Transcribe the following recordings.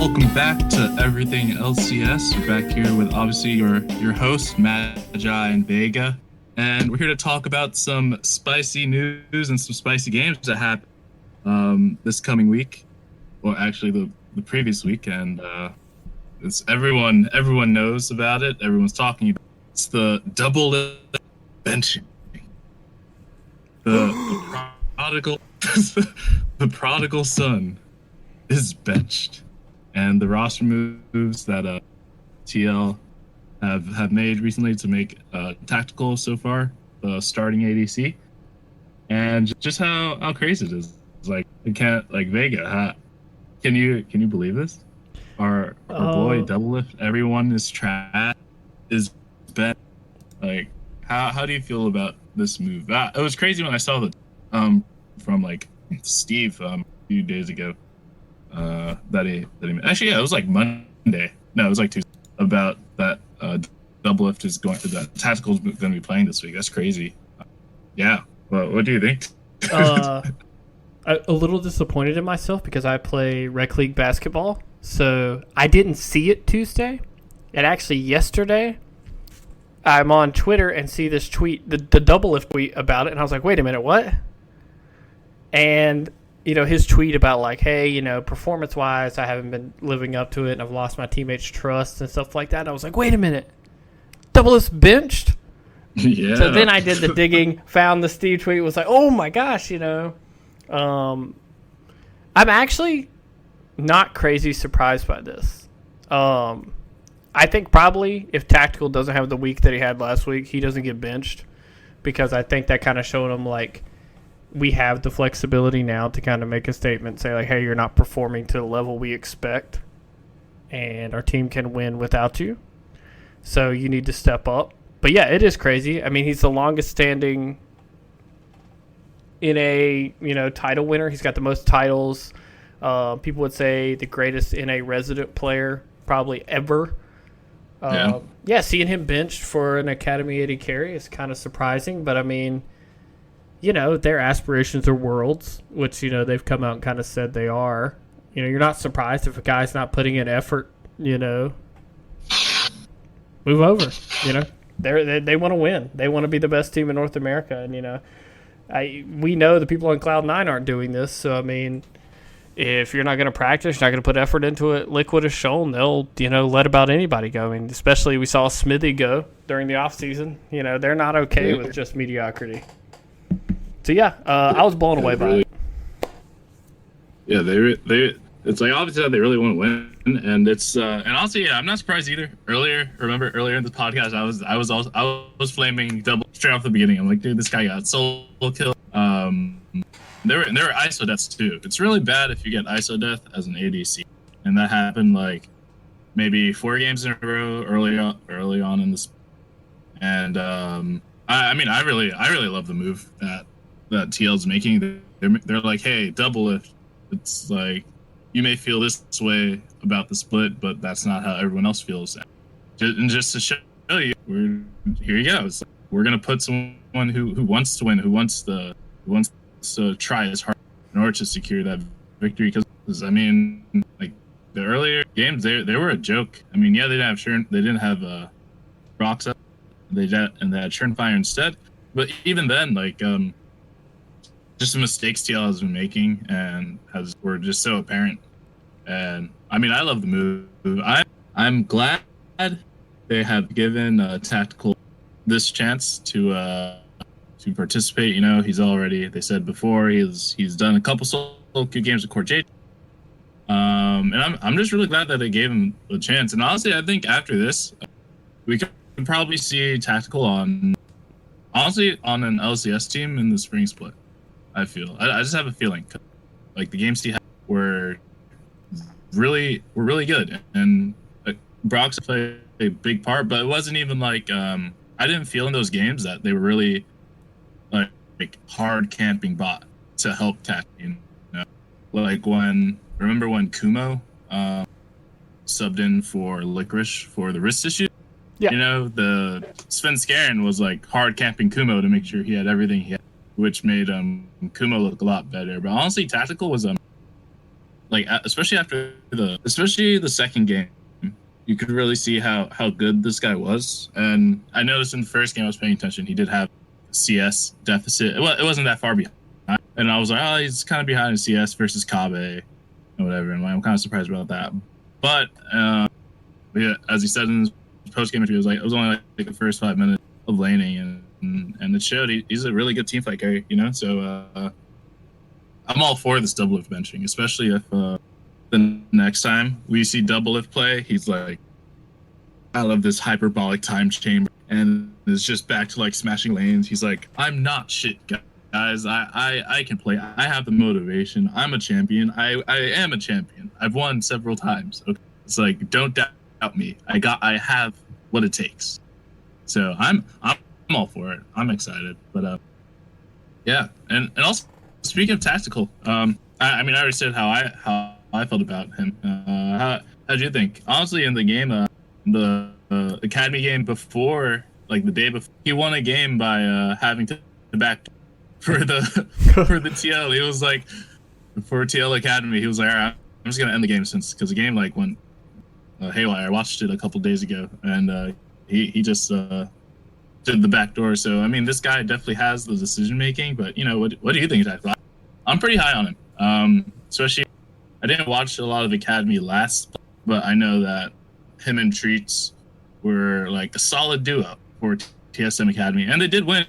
Welcome back to Everything LCS. We're back here with obviously your host, Magi and Vega. And we're here to talk about some spicy news and some spicy games that happened this coming week. Well, actually the previous week. And it's everyone knows about it. Everyone's talking about it. It's the doublelift benching. The prodigal the prodigal son is benched. And the roster moves that TL have made recently to make tactical so far, starting ADC, and just how crazy it is. It's like it can't like Vega. Can you believe this? Our boy doublelift, everyone is trash, is bent. Like how do you feel about this move? It was crazy when I saw the from like Steve a few days ago. That he actually, yeah, it was like Monday. No, it was like Tuesday, about that doublelift is going to that tactical is going to be playing this week. That's crazy. Yeah. Well, what do you think? A little disappointed in myself because I play rec league basketball, so I didn't see it Tuesday. And actually yesterday, I'm on Twitter and see this tweet, the doublelift tweet about it, and I was like, wait a minute, what? And his tweet about like, hey, performance-wise, I haven't been living up to it, and I've lost my teammates' trust and stuff like that. And I was like, wait a minute, doublelift benched? Yeah. So then I did the digging, found the Steve tweet, was like, oh my gosh, I'm actually not crazy surprised by this. I think probably if Tactical doesn't have the week that he had last week, he doesn't get benched, because I think that kind of showed him like, we have the flexibility now to kind of make a statement, say like, hey, you're not performing to the level we expect, and our team can win without you. So you need to step up. But yeah, it is crazy. I mean, he's the longest standing in a, title winner. He's got the most titles. People would say the greatest in a resident player probably ever. Yeah, seeing him benched for an Academy 80 carry is kind of surprising, but I mean, their aspirations are worlds, which, they've come out and kind of said they are. You're not surprised if a guy's not putting in effort, move over. They want to win. They want to be the best team in North America. And, we know the people on Cloud9 aren't doing this. So, I mean, if you're not going to practice, you're not going to put effort into it, Liquid has shown they'll, let about anybody go. I mean, especially we saw Smithy go during the offseason. They're not okay with just mediocrity. So yeah, I was blown away by it. Yeah, they it's like obviously they really want to win, and it's and honestly, yeah, I'm not surprised either. Earlier in the podcast, I was flaming double straight off the beginning. I'm like, dude, this guy got solo kill. There were ISO deaths too. It's really bad if you get ISO death as an ADC, and that happened like maybe 4 games in a row early on in this. And I mean, I really love the move that TL's making. They're like, hey, doublelift. It's like, you may feel this way about the split, but that's not how everyone else feels. And just to show you, here you go. It's like, we're gonna put someone who wants to win, who wants to try as hard in order to secure that victory. Because I mean, like the earlier games, they were a joke. I mean, yeah, they didn't have rocks up. They had Churnfire instead. But even then, like just the mistakes TL has been making and were just so apparent. And I mean, I love the move. I'm glad they have given Tactical this chance to participate. He's already, they said before, he's done a couple solo good games with Court J. And I'm just really glad that they gave him a chance. And honestly, I think after this, we can probably see Tactical on an LCS team in the spring split. I feel. I just have a feeling. Like the games he had were really good, and Brox played a big part. But it wasn't even like I didn't feel in those games that they were really like hard camping bot to help tactic. Like remember when Kumo subbed in for Licorice for the wrist issue? Yeah. The Sven Skaren was like hard camping Kumo to make sure he had everything he had, which made Kumo look a lot better. But honestly, Tactical was like especially after the second game, you could really see how good this guy was. And I noticed in the first game I was paying attention, he did have CS deficit. It wasn't that far behind, and I was like, oh, he's kind of behind in CS versus Kabe or whatever. And I'm kind of surprised about that. But yeah, as he said in his post game interview, it was only like the first 5 minutes of laning, and it showed he's a really good team fight guy, you know. So I'm all for this double lift benching, especially if the next time we see double lift play, he's like, I love this hyperbolic time chamber, and it's just back to like smashing lanes. He's like, I'm not shit, guys. I can play. I have the motivation. I'm a champion. I am a champion. I've won several times. Okay? It's like, don't doubt me. I have what it takes. So I'm all for it. I'm excited. But yeah, and also speaking of tactical, I mean, I already said how I felt about him. How did you think? Honestly, in the game, the academy game before, like the day before, he won a game by having to back for the for the TL. He was like, for TL Academy, he was like, all right, I'm just gonna end the game because the game like went haywire. I watched it a couple days ago, and he just did the back door. So I mean, this guy definitely has the decision making. But you know, what do you think? I'm pretty high on him. Especially, I didn't watch a lot of Academy last, but I know that him and Treats were like a solid duo for TSM Academy, and they did win.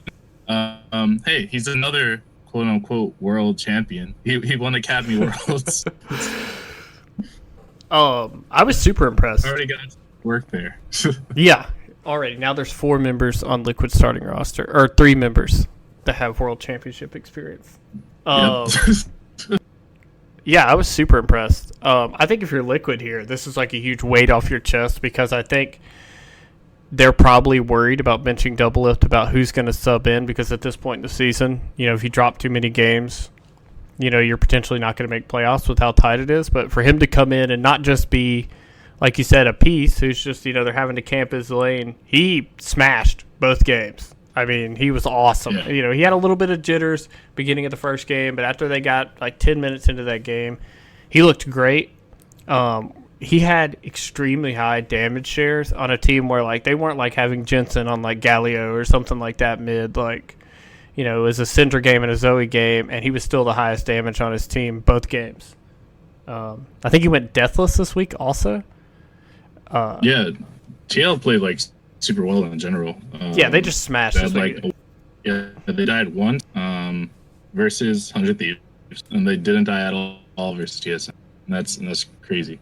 Hey, he's another quote unquote world champion. He won Academy Worlds. I was super impressed. Already got work there. Yeah, already. Now there's 4 members on Liquid starting roster, or 3 members that have world championship experience. Yeah, I was super impressed. I think if you're Liquid here, this is like a huge weight off your chest, because I think they're probably worried about benching doublelift, about who's going to sub in, because at this point in the season, you know, if you drop too many games, you know, you're potentially not going to make playoffs with how tight it is. But for him to come in and not just be, like you said, a piece who's just, you know, they're having to camp his lane, he smashed both games. I mean, he was awesome. Yeah. You know, he had a little bit of jitters beginning of the first game, but after they got like 10 minutes into that game, he looked great. He had extremely high damage shares on a team where like they weren't like having Jensen on like Galio or something like that mid. Like, you know, it was a Syndra game and a Zoe game, and he was still the highest damage on his team both games. I think he went deathless this week also. Yeah, TL played like super well in general. Yeah, they just smashed this week. They died once versus 100 Thieves, and they didn't die at all versus TSM. And that's crazy.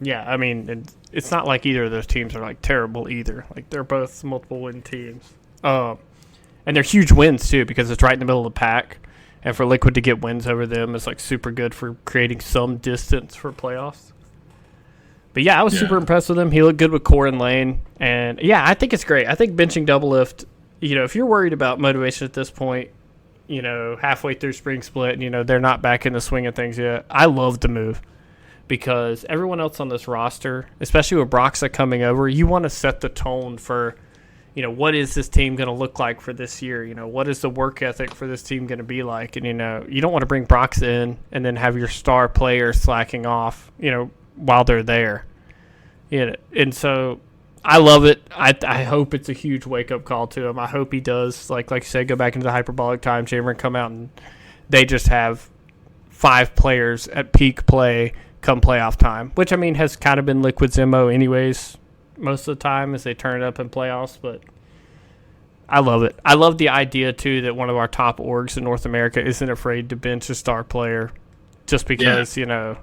Yeah, I mean, it's not like either of those teams are like terrible either. Like, they're both multiple win teams. And they're huge wins too, because it's right in the middle of the pack. And for Liquid to get wins over them is like super good for creating some distance for playoffs. But yeah, I was super impressed with him. He looked good with core and lane. And yeah, I think it's great. I think benching doublelift, you know, if you're worried about motivation at this point, you know, halfway through spring split, and, you know, they're not back in the swing of things yet, I love the move. Because everyone else on this roster, especially with Broxa coming over, you want to set the tone for, you know, what is this team going to look like for this year? You know, what is the work ethic for this team going to be like? And, you know, you don't want to bring Broxa in and then have your star player slacking off, you know, while they're there. Yeah, and so I love it. I hope it's a huge wake-up call to him. I hope he does, like you said, go back into the hyperbolic time chamber and come out and they just have 5 players at peak play come playoff time, which, I mean, has kind of been Liquid's MO anyways most of the time as they turn it up in playoffs. But I love it. I love the idea, too, that one of our top orgs in North America isn't afraid to bench a star player just because, you know,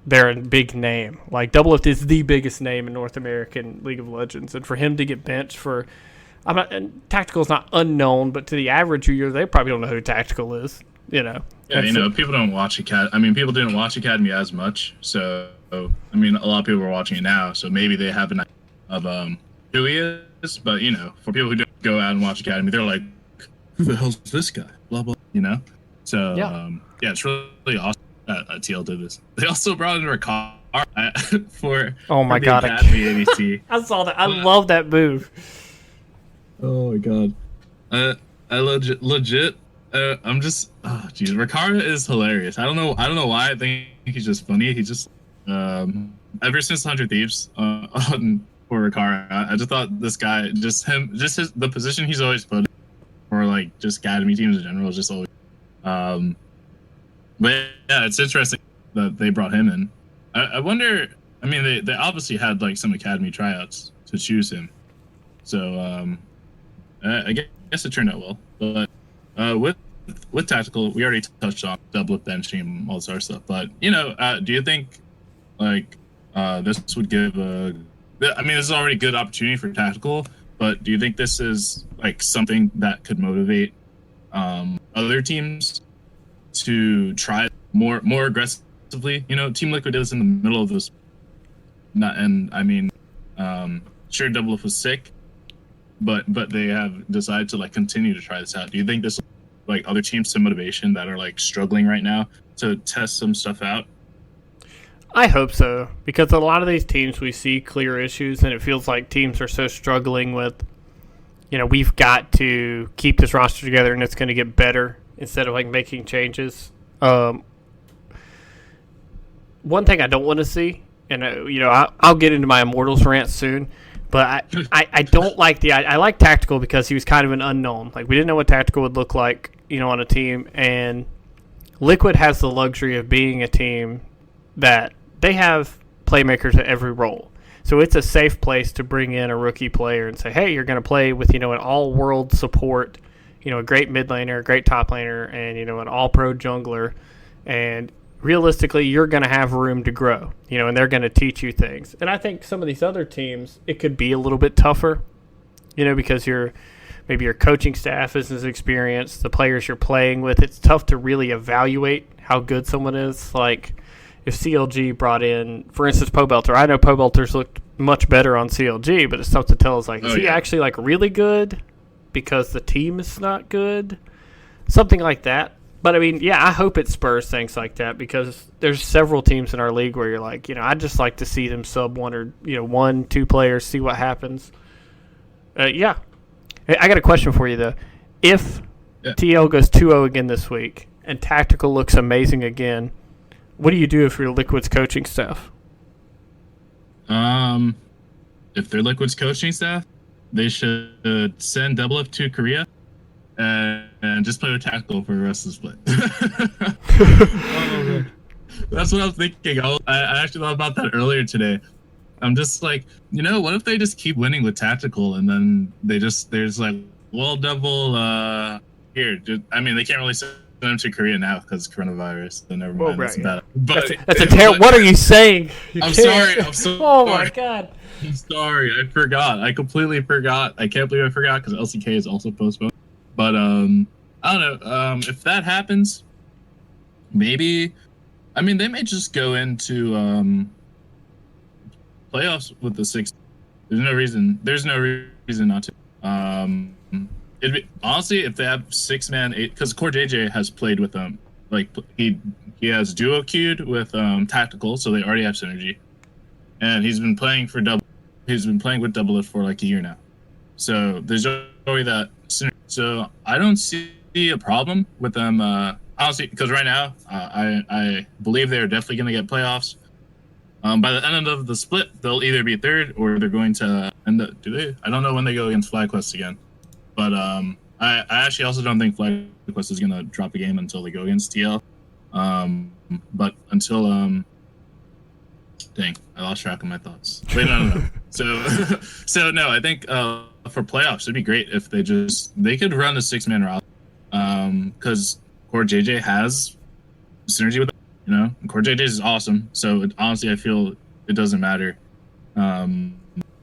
they're a big name. Like, doublelift is the biggest name in North American League of Legends. And for him to get benched for – and Tactical is not unknown, but to the average viewer, they probably don't know who Tactical is, you know. Yeah, you know, people don't watch Academy. I mean, people didn't watch Academy as much. So, I mean, a lot of people are watching it now. So maybe they have an idea of who he is. But, you know, for people who don't go out and watch Academy, they're like, who the hell's this guy? Blah, blah, you know? So, yeah, it's really awesome that TL did this. They also brought in a car for the God, Academy ADC. I saw that. I love that move. Oh, my God. I legit I'm just, oh, geez, Ricard is hilarious. I don't know why. I think he's just funny. He just, ever since 100 Thieves, for Ricard, I just thought this guy, the position he's always put, or like just academy teams in general, is just always. But yeah, it's interesting that they brought him in. I wonder. I mean, they obviously had like some academy tryouts to choose him, so I guess it turned out well. But with tactical, we already touched on double benching and all this other stuff. But do you think like this would give a? I mean, this is already a good opportunity for tactical, but do you think this is like something that could motivate other teams to try more aggressively? Team Liquid is in the middle of this. Sure, doublelift was sick, but they have decided to like continue to try this out. Do you think this like other teams some motivation that are like struggling right now to test some stuff out? I hope so, because a lot of these teams we see clear issues, and it feels like teams are so struggling with, we've got to keep this roster together and it's going to get better instead of like making changes. One thing I don't want to see, and I'll get into my Immortals rant soon, but I don't like I like Tactical because he was kind of an unknown. Like, we didn't know what Tactical would look like, on a team, and Liquid has the luxury of being a team that they have playmakers at every role. So it's a safe place to bring in a rookie player and say, hey, you're going to play with, an all-world support, a great mid laner, a great top laner, and, an all-pro jungler. And realistically, you're going to have room to grow, and they're going to teach you things. And I think some of these other teams, it could be a little bit tougher, because maybe your coaching staff isn't as experienced, the players you're playing with, it's tough to really evaluate how good someone is. Like, if CLG brought in, for instance, Pobelter, I know Pobelter's looked much better on CLG, but it's tough to tell. Is like, is he actually like really good because the team is not good? Something like that. But I mean, yeah, I hope it spurs things like that, because there's several teams in our league where you're like, I'd just like to see them sub one or 1-2 players, see what happens. Yeah, I got a question for you though. If TL goes 2-0 again this week and Tactical looks amazing again, what do you do if you're Liquid's coaching staff? If they're Liquid's coaching staff, they should send doublelift to Korea and just play with Tactical for the rest of the split. Oh, that's what I was thinking. I actually thought about that earlier today. I'm just like, what if they just keep winning with Tactical, and then there's like, well, double here. They can't really send them to Korea now because coronavirus. So never mind. That's bad. But that's a terrible. What are you saying? I'm sorry. Oh my god. I'm sorry. I forgot. I completely forgot. I can't believe I forgot because LCK is also postponed. But I don't know. If that happens, maybe. They may just go into playoffs with the 6. There's no reason not to. Honestly, if they have 6-man 8, because Core JJ has played with them, like he has duo queued with Tactical, so they already have synergy, and he's been playing with doublelift for like a year now, so there's already that synergy. So I don't see a problem with them, honestly, because right now I believe they're definitely going to get playoffs. By the end of the split, they'll either be third or they're going to end up. Do they? I don't know when they go against FlyQuest again. But I actually also don't think FlyQuest is going to drop a game until they go against TL. But until dang, I lost track of my thoughts. Wait, no. So no, I think for playoffs it'd be great if they could run a 6-man roster. Because Core JJ has synergy with them, and Core JJ is awesome. So honestly, I feel it doesn't matter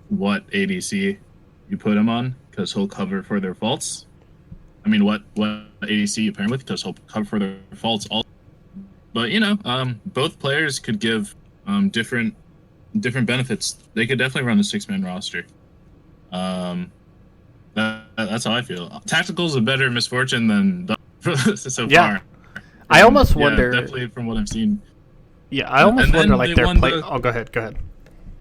what ADC you put him on, because he'll cover for their faults. What ADC you pair him with, because he'll cover for their faults also. But both players could give different benefits. They could definitely run a 6-man roster. That's how I feel. Tactical's a better misfortune than so far. I almost wonder. Definitely from what I've seen. Yeah, I almost wonder like they're playing. Oh, go ahead.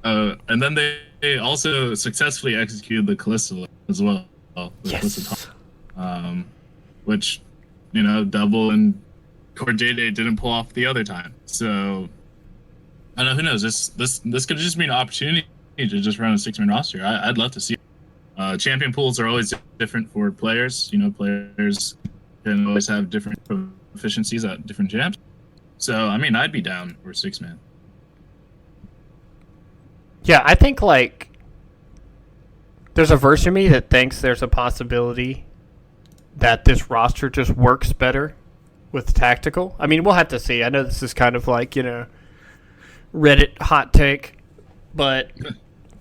And then they also successfully executed the Kalista as well. Yes. Which double and Core JJ didn't pull off the other time. So I don't know. Who knows? This could just be an opportunity to just run a 6-man roster. I'd love to see it. Champion pools are always different for players. Players can always have different proficiencies at different champs. So I mean, I'd be down for 6-man. Yeah, I think like there's a version of me that thinks there's a possibility that this roster just works better with tactical. I mean, we'll have to see. I know this is kind of like, Reddit hot take, but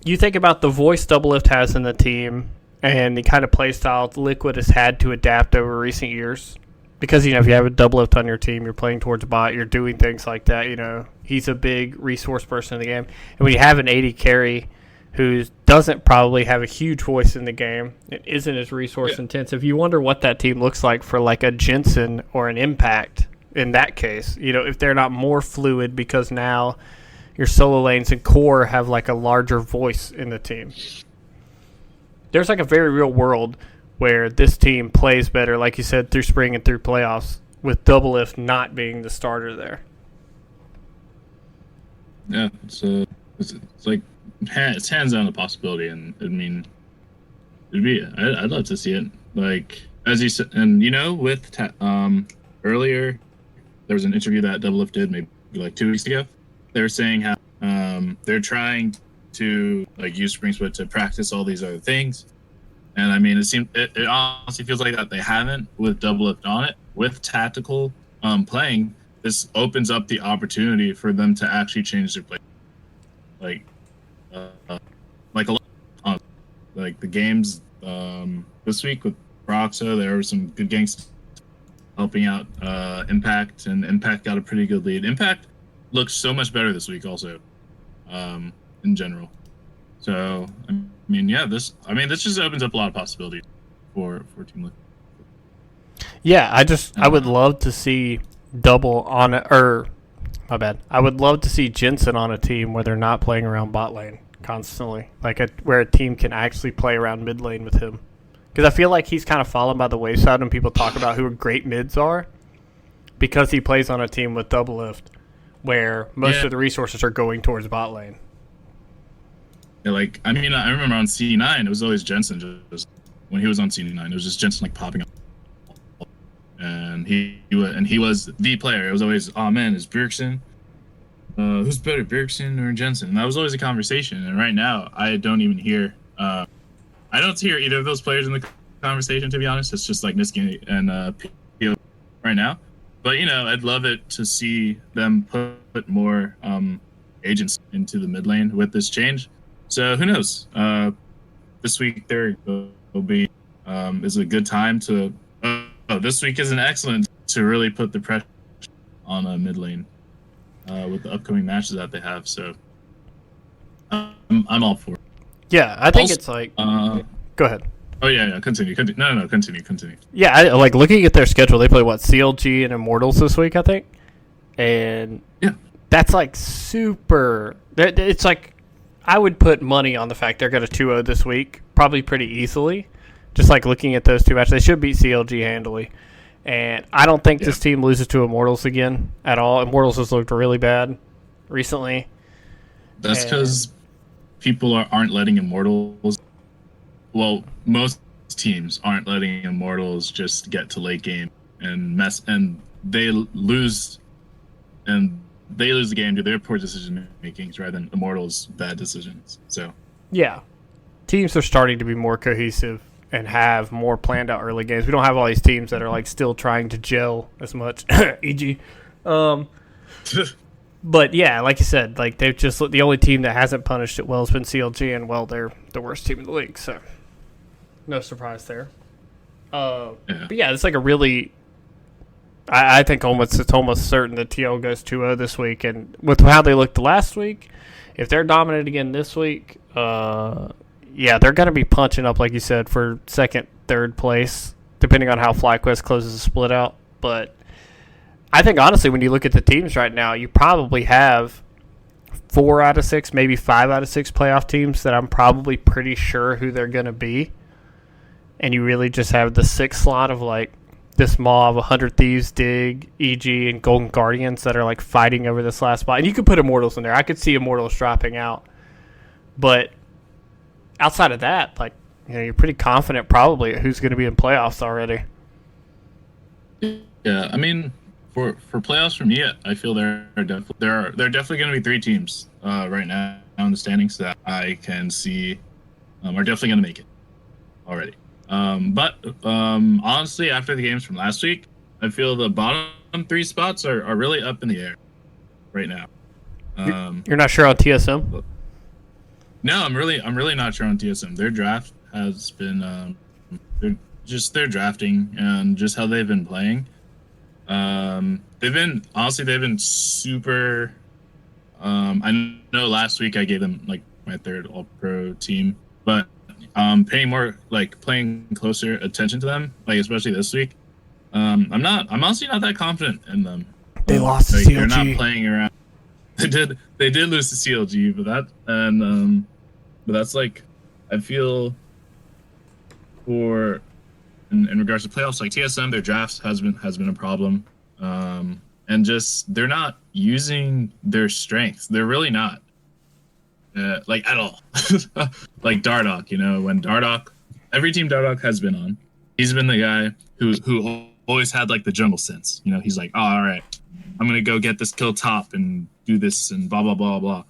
you think about the voice doublelift has in the team and the kind of play style Liquid has had to adapt over recent years. Because, if you have a doublelift on your team, you're playing towards bot, you're doing things like that, He's a big resource person in the game. And when you have an 80 carry who doesn't probably have a huge voice in the game, it isn't as resource intensive, you wonder what that team looks like for like a Jensen or an Impact in that case. If they're not more fluid because now your solo lanes and core have like a larger voice in the team. There's like a very real world where this team plays better, like you said, through spring and through playoffs, with doublelift not being the starter there. Yeah, it's like it's hands down a possibility, and I mean, I'd love to see it. Like as you said, and with earlier, there was an interview that doublelift did maybe like 2 weeks ago. They were saying how they're trying to like use spring split to practice all these other things. And I mean, it honestly feels like that they haven't with doublelift on it. With tactical playing, this opens up the opportunity for them to actually change their play. Like a lot, like the games this week with Roxa, there were some good gangs helping out Impact, and Impact got a pretty good lead. Impact looks so much better this week, also, in general. So I mean, yeah, this just opens up a lot of possibilities for Team Liquid. Yeah, I would love to see double on it, or my bad. I would love to see Jensen on a team where they're not playing around bot lane constantly, where a team can actually play around mid lane with him. Because I feel like he's kind of fallen by the wayside when people talk about who great mids are, because he plays on a team with doublelift, where most of the resources are going towards bot lane. Yeah, like I mean, I remember on C9, it was always Jensen. Just when he was on C9, it was just Jensen like popping up, and he was the player. It was always, oh man, is Bjergsen? Who's better, Bjergsen or Jensen? And that was always a conversation. And right now, I don't even hear. I don't hear either of those players in the conversation. To be honest, it's just like Niski and PO right now. But I'd love it to see them put more agents into the mid lane with this change. So who knows? This week there will be is a good time to. This week is an excellent to really put the pressure on a mid lane with the upcoming matches that they have. So I'm all for it. Yeah, I think it's like. Go ahead. Oh yeah. Continue. No. Continue. Yeah, I like looking at their schedule. They play CLG and Immortals this week, I think, and that's like super. It's like. I would put money on the fact they're going to 2-0 this week, probably pretty easily. Just like looking at those two matches, they should beat CLG handily. And I don't think this team loses to Immortals again at all. Immortals has looked really bad recently. That's because people aren't letting Immortals. Well, most teams aren't letting Immortals just get to late game and mess, and they lose. And they lose the game to their poor decision makings rather than Immortals' bad decisions. So yeah, teams are starting to be more cohesive and have more planned out early games. We don't have all these teams that are like still trying to gel as much. E.g. But yeah, like you said, like they've just the only team that hasn't punished it well has been CLG, and they're the worst team in the league, so no surprise there. But yeah, it's like a really. I think it's almost certain that TL goes 2-0 this week, and with how they looked last week, if they're dominant again this week, they're going to be punching up, like you said, for second, third place, depending on how FlyQuest closes the split out. But I think, honestly, when you look at the teams right now, you probably have 4 out of 6, maybe 5 out of 6 playoff teams that I'm probably pretty sure who they're going to be. And you really just have the 6th slot of, like, this mob, 100 Thieves, Dig, EG, and Golden Guardians that are like fighting over this last spot. And you could put Immortals in there. I could see Immortals dropping out. But outside of that, like, you're pretty confident probably at who's going to be in playoffs already. Yeah, I mean, for playoffs for me, I feel there are definitely going to be 3 teams right now in the standings that I can see are definitely going to make it already. But honestly, after the games from last week, I feel the bottom 3 spots are really up in the air right now. You're not sure on TSM? No, I'm really not sure on TSM. Their draft has been their drafting and just how they've been playing. They've been super. I know last week I gave them like my 3rd All-Pro team, but paying closer attention to them, like especially this week. I'm honestly not that confident in them. They lost to CLG. They're not playing around. They did lose to CLG, but that's like, I feel for in regards to playoffs, like TSM, their drafts has been a problem, and just they're not using their strengths. They're really not, like at all. Like Dardoch, when Dardoch, every team Dardoch has been on, he's been the guy who always had like the jungle sense. He's like, oh, all right, I'm gonna go get this kill top and do this and blah blah blah blah.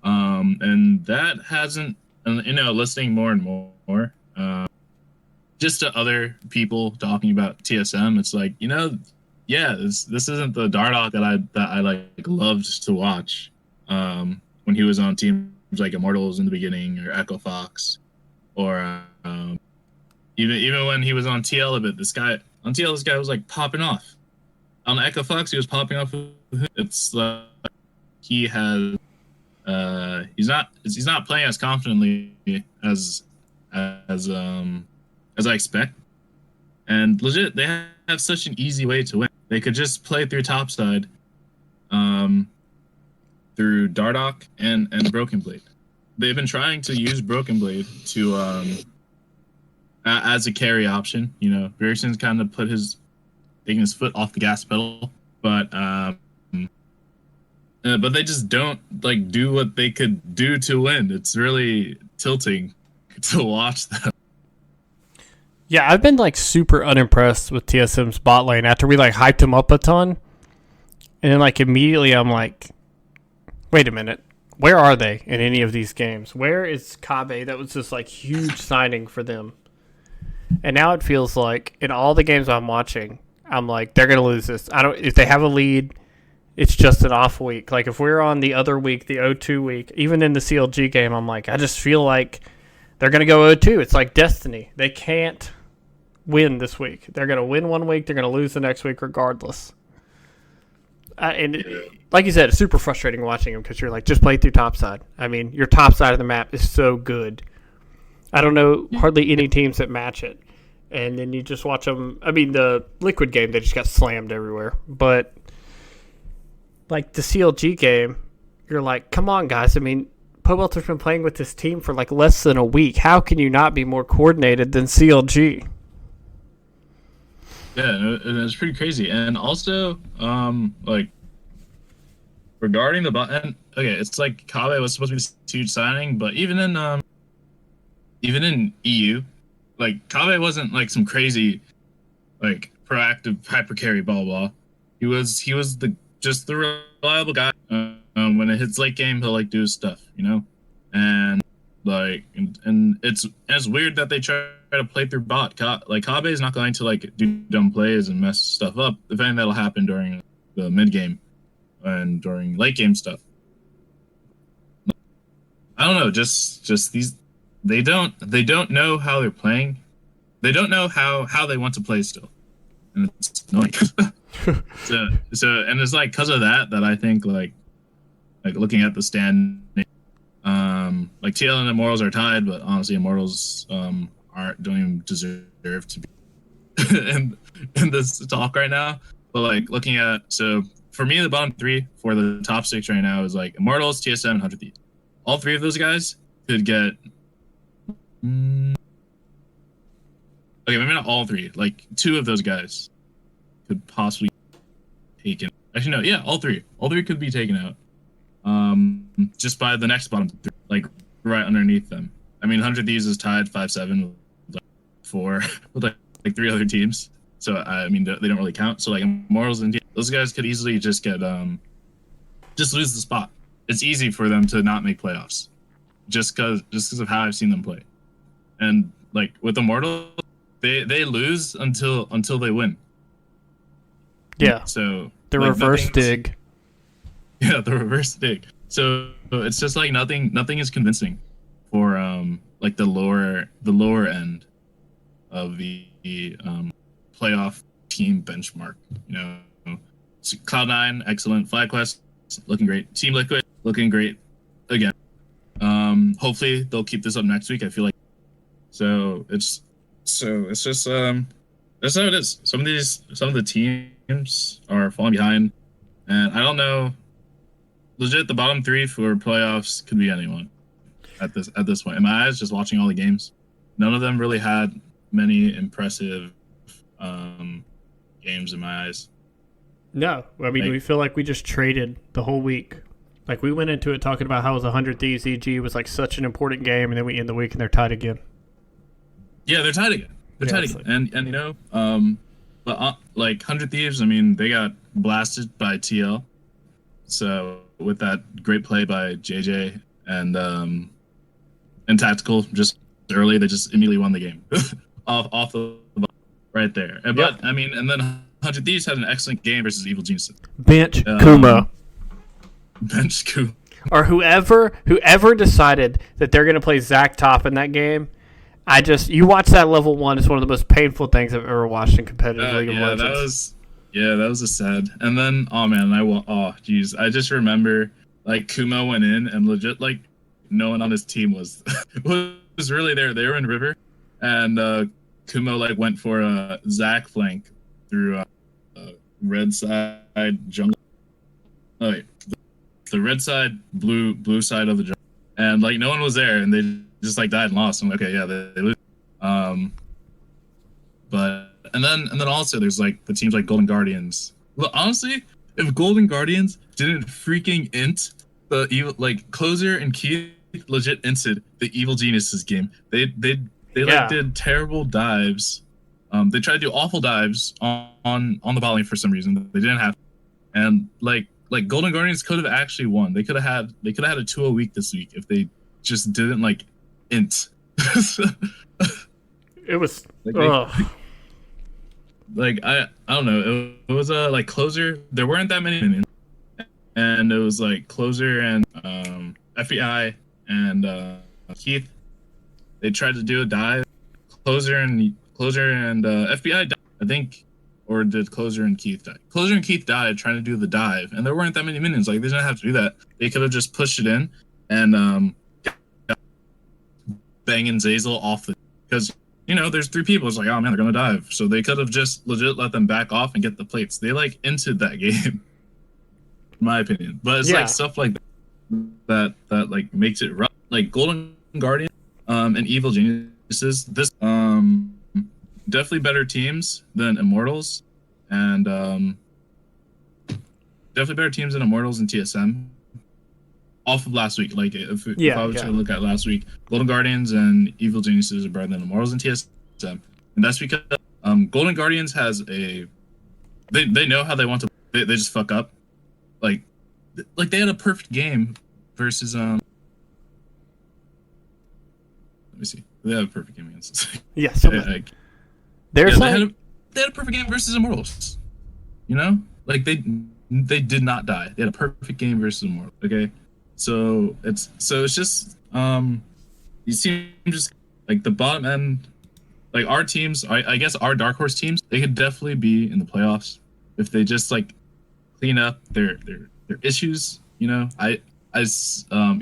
And that hasn't, listening more and more, just to other people talking about TSM, it's like, this isn't the Dardoch that I like loved to watch when he was on teams like Immortals in the beginning, or Echo Fox, or even when he was on TL a bit. This guy was like popping off. On Echo Fox, he was popping off. It's like he has. He's not playing as confidently as I expect, and legit they have such an easy way to win. They could just play through topside, through Dardoch and Broken Blade. They've been trying to use Broken Blade to as a carry option. Bergson's kind of taking his foot off the gas pedal, but they just don't like do what they could do to win. It's really tilting to watch them. Yeah, I've been like super unimpressed with TSM's bot lane after we like hyped him up a ton, and then like immediately I'm like, wait a minute, where are they in any of these games? Where is Kabe? That was just like huge signing for them, and now it feels like in all the games I'm watching, I'm like, they're gonna lose this. If they have a lead, it's just an off week. Like if we're on the other week, the 0-2 week, even in the CLG game, I'm like, I just feel like they're going to go 0-2. It's like destiny. They can't win this week. They're going to win one week. They're going to lose the next week regardless. Like you said, it's super frustrating watching them because you're like, just play through topside. I mean, your top side of the map is so good. I don't know hardly any teams that match it. And then you just watch them. I mean, the Liquid game, they just got slammed everywhere. But like the CLG game, you're like, come on, guys. I mean, Pobelter's been playing with this team for like less than a week. How can you not be more coordinated than CLG? Yeah, it's pretty crazy. And also, like, regarding the button, okay, it's like Kabe was supposed to be this huge signing, but even in EU, like Kabe wasn't like some crazy, like proactive hyper carry blah blah. He was just the reliable guy. When it hits late game, he'll like do his stuff, and like and it's weird that they try to play through bot. Like Kabe is not going to like do dumb plays and mess stuff up. If anything, that'll happen during the mid game and during late game stuff. I don't know, just these they don't know how they're playing. They don't know how they want to play still, and it's annoying. so and it's like because of that I think like looking at the stand, like TL and Immortals are tied, but honestly Immortals don't even deserve to be in this talk right now. But like looking at, so for me the bottom 3 for the top 6 right now is like Immortals, TSM, and 100 Thieves. All 3 of those guys could get okay, maybe not all 3, like 2 of those guys could possibly be taken. Actually, no, yeah, all three. All three could be taken out. Just by the next bottom three, like right underneath them. I mean, 100 Thieves is tied 5-7 with four with like three other teams. So I mean, they don't really count. So like Immortals and those guys could easily just get just lose the spot. It's easy for them to not make playoffs, just because of how I've seen them play. And like with Immortals, they lose until they win. Yeah. So the like, reverse dig. Yeah, the reverse dig. So it's just like nothing is convincing for like the lower end of the playoff team benchmark. You know, so Cloud9 excellent, FlyQuest looking great, Team Liquid looking great again. Hopefully they'll keep this up next week. I feel like it's just that's how it is. Some of the teams are falling behind, and I don't know. Legit, the bottom three for playoffs could be anyone at this point. In my eyes, just watching all the games, none of them really had many impressive games in my eyes. No, I mean, we feel like we just traded the whole week. Like, we went into it talking about how it was 100 Thieves EG was like such an important game, and then we end the week and they're tied again. Yeah, they're tied again. They're tied again. And you know, but like 100 Thieves, I mean, they got blasted by TL. So with that great play by JJ and Tactical just early, they just immediately won the game off the ball right there. But I mean, and then 100 Thieves had an excellent game versus Evil Geniuses. Bench Kuma. Bench Kuma. Or whoever decided that they're going to play Zach top in that game. You watch that level 1, it's one of the most painful things I've ever watched in competitive League of Legends. That was a sad. And then, I just remember like Kuma went in and legit like no one on his team was really there. They were in River, and Kuma like went for a Zach flank through red side jungle. Oh wait, the red side, blue side of the jungle, and like no one was there, and they just like died and lost. I'm like, okay, yeah, they lose. But and then also there's like the teams like Golden Guardians. Well, honestly, if Golden Guardians didn't freaking int the evil like Closer and Keith legit inted the Evil Geniuses game. They did terrible dives. They tried to do awful dives on the volley for some reason. They didn't have, and like Golden Guardians could have actually won. They could have had a 2-0 week this week if they just didn't like int. It was like I don't know. It was like Closer. There weren't that many minions, and it was like Closer and FBI and Keith. They tried to do a dive. Closer and FBI died, I think, or did Closer and Keith die? Closer and Keith died trying to do the dive, and there weren't that many minions. Like they didn't have to do that. They could have just pushed it in and banging Zazel off because you know there's 3 people. It's like, oh man, they're gonna dive, so they could have just legit let them back off and get the plates. They like entered that game, in my opinion. But it's like stuff like that like makes it rough. Like Golden Guardian and Evil Geniuses. This definitely better teams than Immortals, and definitely better teams than Immortals and TSM. Off of last week, like if I was to look at last week, Golden Guardians and Evil Geniuses are better than Immortals and TSM, and that's because Golden Guardians has they know how they want to. They just fuck up, like they had a perfect game versus Let me see. They had a perfect game against. Yes. They had a perfect game versus Immortals. You know, like they did not die. They had a perfect game versus Immortals. Okay. So it's just you seem just like the bottom end, like our teams. I guess our dark horse teams, they could definitely be in the playoffs if they just like clean up their issues. You know,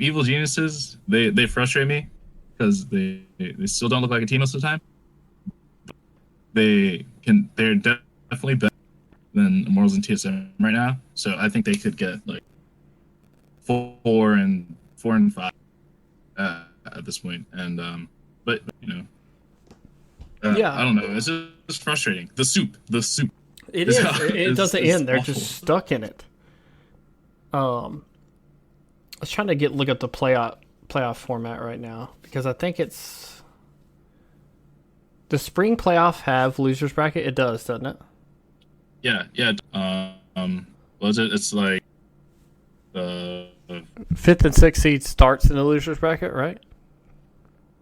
Evil Geniuses, they frustrate me because they still don't look like a team most of the time. They're definitely better than Immortals and TSM right now. So I think they could get like 4 and 5 at this point. And but you know, I don't know. It's just frustrating. The soup. It is. It doesn't end. They're awful. just stuck in it. I was trying to look at the playoff format right now because I think it's the spring playoff have losers bracket. It does, doesn't it? Yeah. Was it? It's like the fifth and sixth seed starts in the losers bracket, right?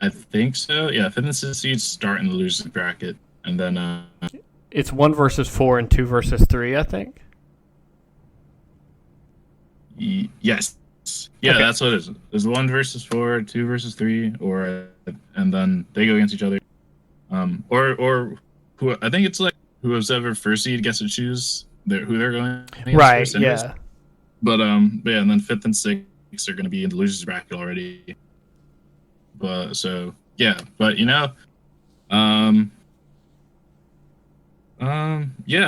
I think so. Yeah, fifth and sixth seeds start in the losers bracket, and then it's 1 versus 4 and 2 versus 3. I think. Yes. Yeah, Okay. that's what it is. There's 1 versus 4, 2 versus 3, and then they go against each other. Or who I think it's like whoever's ever first seed gets to choose who they're going against Right. first anyways. Yeah. But yeah, and then fifth and sixth are going to be in the losers bracket already. But so yeah, but yeah,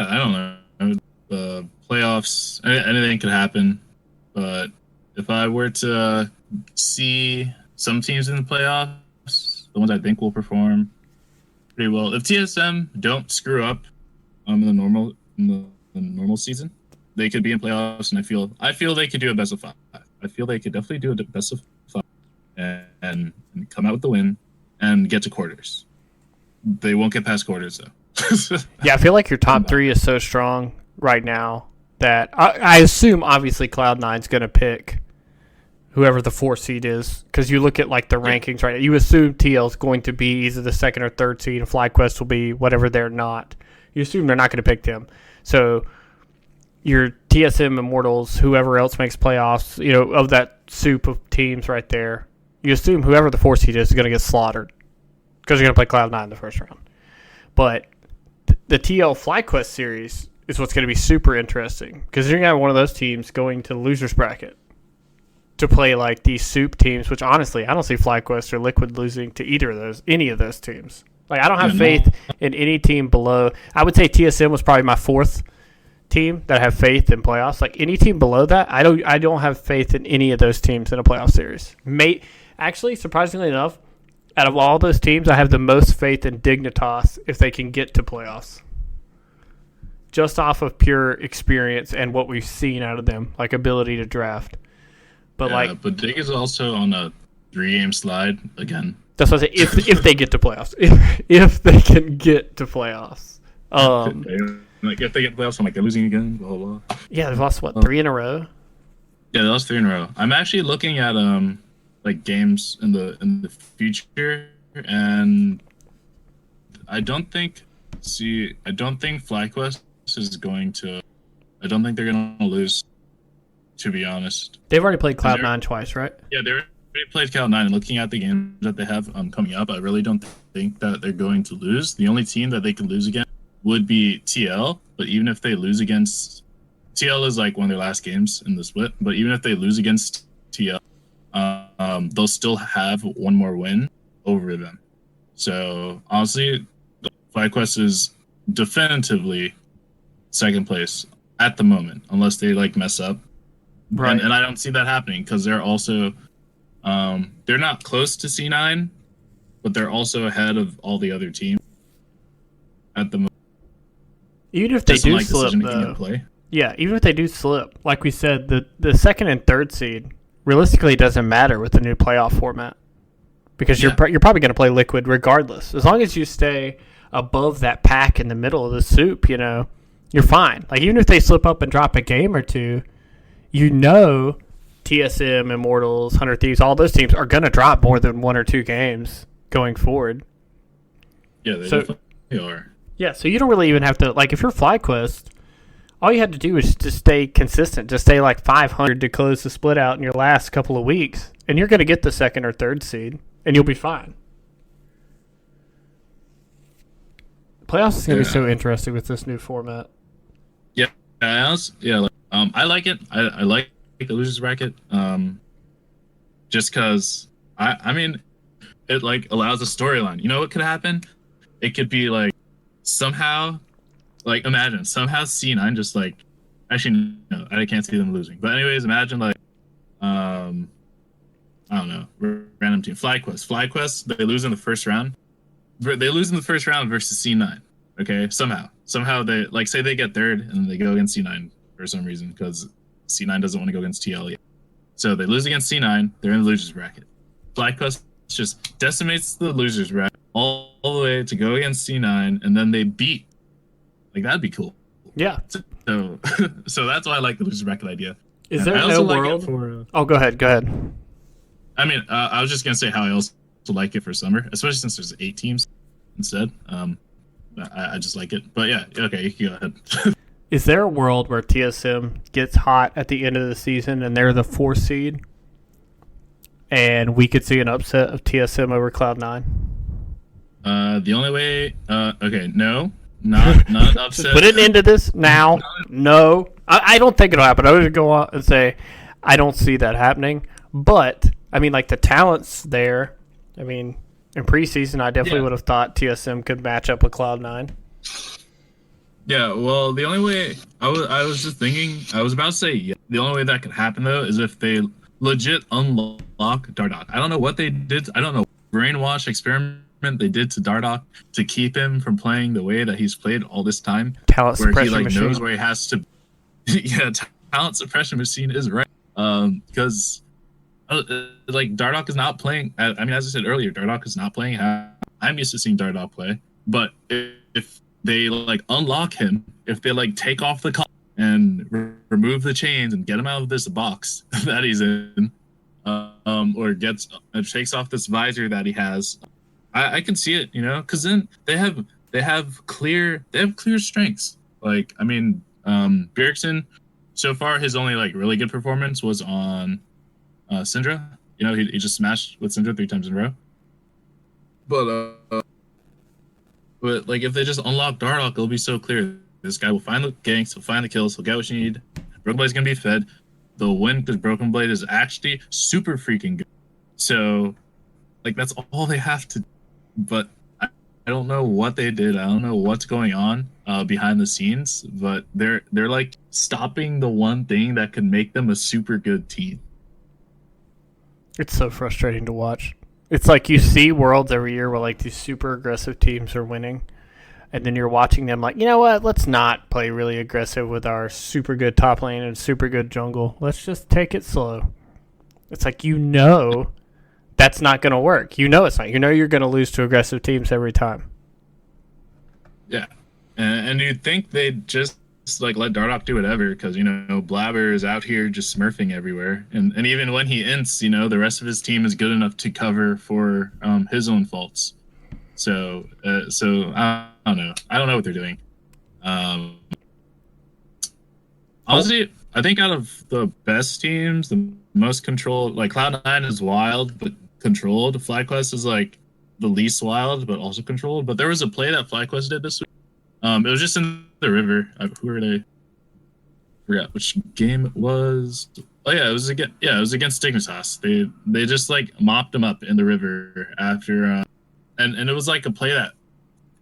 I don't know. The playoffs, anything could happen. But if I were to see some teams in the playoffs, the ones I think will perform pretty well. If TSM don't screw up in the normal season, they could be in playoffs, and I feel they could do a best of 5. I feel they could definitely do a best of 5 and come out with the win and get to quarters. They won't get past quarters though. Yeah, I feel like your top 3 is so strong right now that I assume obviously Cloud9's going to pick whoever the 4 seed is, because you look at like the rankings right now. You assume TL is going to be either the 2nd or 3rd seed, and FlyQuest will be whatever they're not. You assume they're not going to pick them. So your TSM, Immortals, whoever else makes playoffs, of that soup of teams right there, you assume whoever the 4 seed is going to get slaughtered because you're going to play Cloud9 in the first round. But the TL FlyQuest series is what's going to be super interesting, because you're going to have one of those teams going to the losers bracket to play like these soup teams, which honestly, I don't see FlyQuest or Liquid losing to any of those teams. Like, I don't have faith in any team below. I would say TSM was probably my 4th team that I have faith in playoffs. Like, any team below that, I don't have faith in any of those teams in a playoff series. Actually, surprisingly enough, out of all those teams, I have the most faith in Dignitas if they can get to playoffs. Just off of pure experience and what we've seen out of them, like ability to draft. But but Dig is also on a 3-game slide again. That's what I say. If they get to playoffs, if they can get to playoffs, like if they get to playoffs, I'm like they're losing again. Blah blah. Yeah, they've lost 3 in a row. Yeah, they lost 3 in a row. I'm actually looking at like games in the future, and I don't think FlyQuest is going to. I don't think they're going to lose. To be honest, they've already played Cloud9 twice, right? Yeah, they already played Cloud9. And looking at the games that they have coming up, I really don't think that they're going to lose. The only team that they could lose against would be TL. But even if they lose against TL, is like one of their last games in the split. But even if they lose against TL, they'll still have one more win over them. So honestly, FlyQuest is definitively 2nd place at the moment, unless they like mess up. Right. And I don't see that happening, because they're also they're not close to C9, but they're also ahead of all the other teams at the moment. Even if they do slip, though, yeah, even if they do slip, like we said, the 2nd and 3rd seed realistically doesn't matter with the new playoff format, because you're probably going to play Liquid regardless. As long as you stay above that pack in the middle of the soup, you're fine. Like, even if they slip up and drop a game or two, TSM, Immortals, 100 Thieves, all those teams are going to drop more than 1 or 2 games going forward. Yeah, they definitely are. Yeah, so you don't really even have to, like, if you're FlyQuest, all you have to do is just stay consistent. Just stay like 500 to close the split out in your last couple of weeks, and you're going to get the 2nd or 3rd seed, and you'll be fine. Playoffs is going to be so interesting with this new format. Yeah, I like it. I like the losers bracket. Just because I mean, it like allows a storyline. You know what could happen? It could be like somehow, like imagine somehow C9 just like, actually no, I can't see them losing. But anyways, imagine like I don't know, random team FlyQuest. They lose in the first round. They lose in the first round versus C9. Okay, somehow they like say they get third and they go against C9 for some reason because C9 doesn't want to go against TL yet. So they lose against C9. They're in the losers bracket. FlyQuest just decimates the losers bracket all the way to go against C9, and then they beat. Like that'd be cool. Yeah. So so that's why I like the losers bracket idea. Is And there I no also like world? it for, Oh, go ahead. Go ahead. I mean, I was just gonna say how I also like it for summer, especially since there's 8 teams instead. I just like it. But yeah, okay, you can go ahead. Is there a world where TSM gets hot at the end of the season and they're the 4th seed, and we could see an upset of TSM over Cloud9? The only way, okay, no, not an upset. Put an end to this now. No, I don't think it'll happen. I would go out and say I don't see that happening. But I mean, like the talent's there. I mean, in preseason, I definitely would have thought TSM could match up with Cloud9. Yeah, well, the only way I was just thinking, I was about to say, yeah, the only way that could happen though is if they legit unlock Dardoch. I don't know what they did. I don't know brainwash experiment they did to Dardoch to keep him from playing the way that he's played all this time, Talent where he suppression like machine. knows where he has to. Yeah, talent suppression machine is right. Because like Dardoch is not playing. I mean, as I said earlier, Dardoch is not playing how I'm used to seeing Dardoch play. But if they like unlock him, if they like take off the collar and remove the chains and get him out of this box that he's in, or takes off this visor that he has, I can see it, you know, because then they have clear strengths. Like I mean, Bjergsen, so far his only like really good performance was on Syndra. You know, he just smashed with Syndra 3 times in a row. But like if they just unlock Dardoch, it'll be so clear. This guy will find the ganks, he'll find the kills, he'll get what you need. Broken Blade's gonna be fed. They'll win because Broken Blade is actually super freaking good. So like that's all they have to. But I don't know what they did. I don't know what's going on behind the scenes. But they're like stopping the one thing that could make them a super good team. It's so frustrating to watch. It's like you see worlds every year where like these super aggressive teams are winning, and then you're watching them like, you know what? Let's not play really aggressive with our super good top lane and super good jungle. Let's just take it slow. It's like, you know, that's not going to work. You know it's not. You know you're going to lose to aggressive teams every time. Yeah, and you'd think they'd just like let Dardoch do whatever because, you know, Blabber is out here just smurfing everywhere. And even when he ints, you know, the rest of his team is good enough to cover for his own faults. So I don't know. I don't know what they're doing. Honestly, I think out of the best teams, the most controlled, like Cloud9 is wild, but controlled. FlyQuest is like the least wild, but also controlled. But there was a play that FlyQuest did this week. It was just in the river. Who were they? I forgot which game it was. Oh yeah, it was against Dignitas. They just like mopped him up in the river after, and it was like a play that,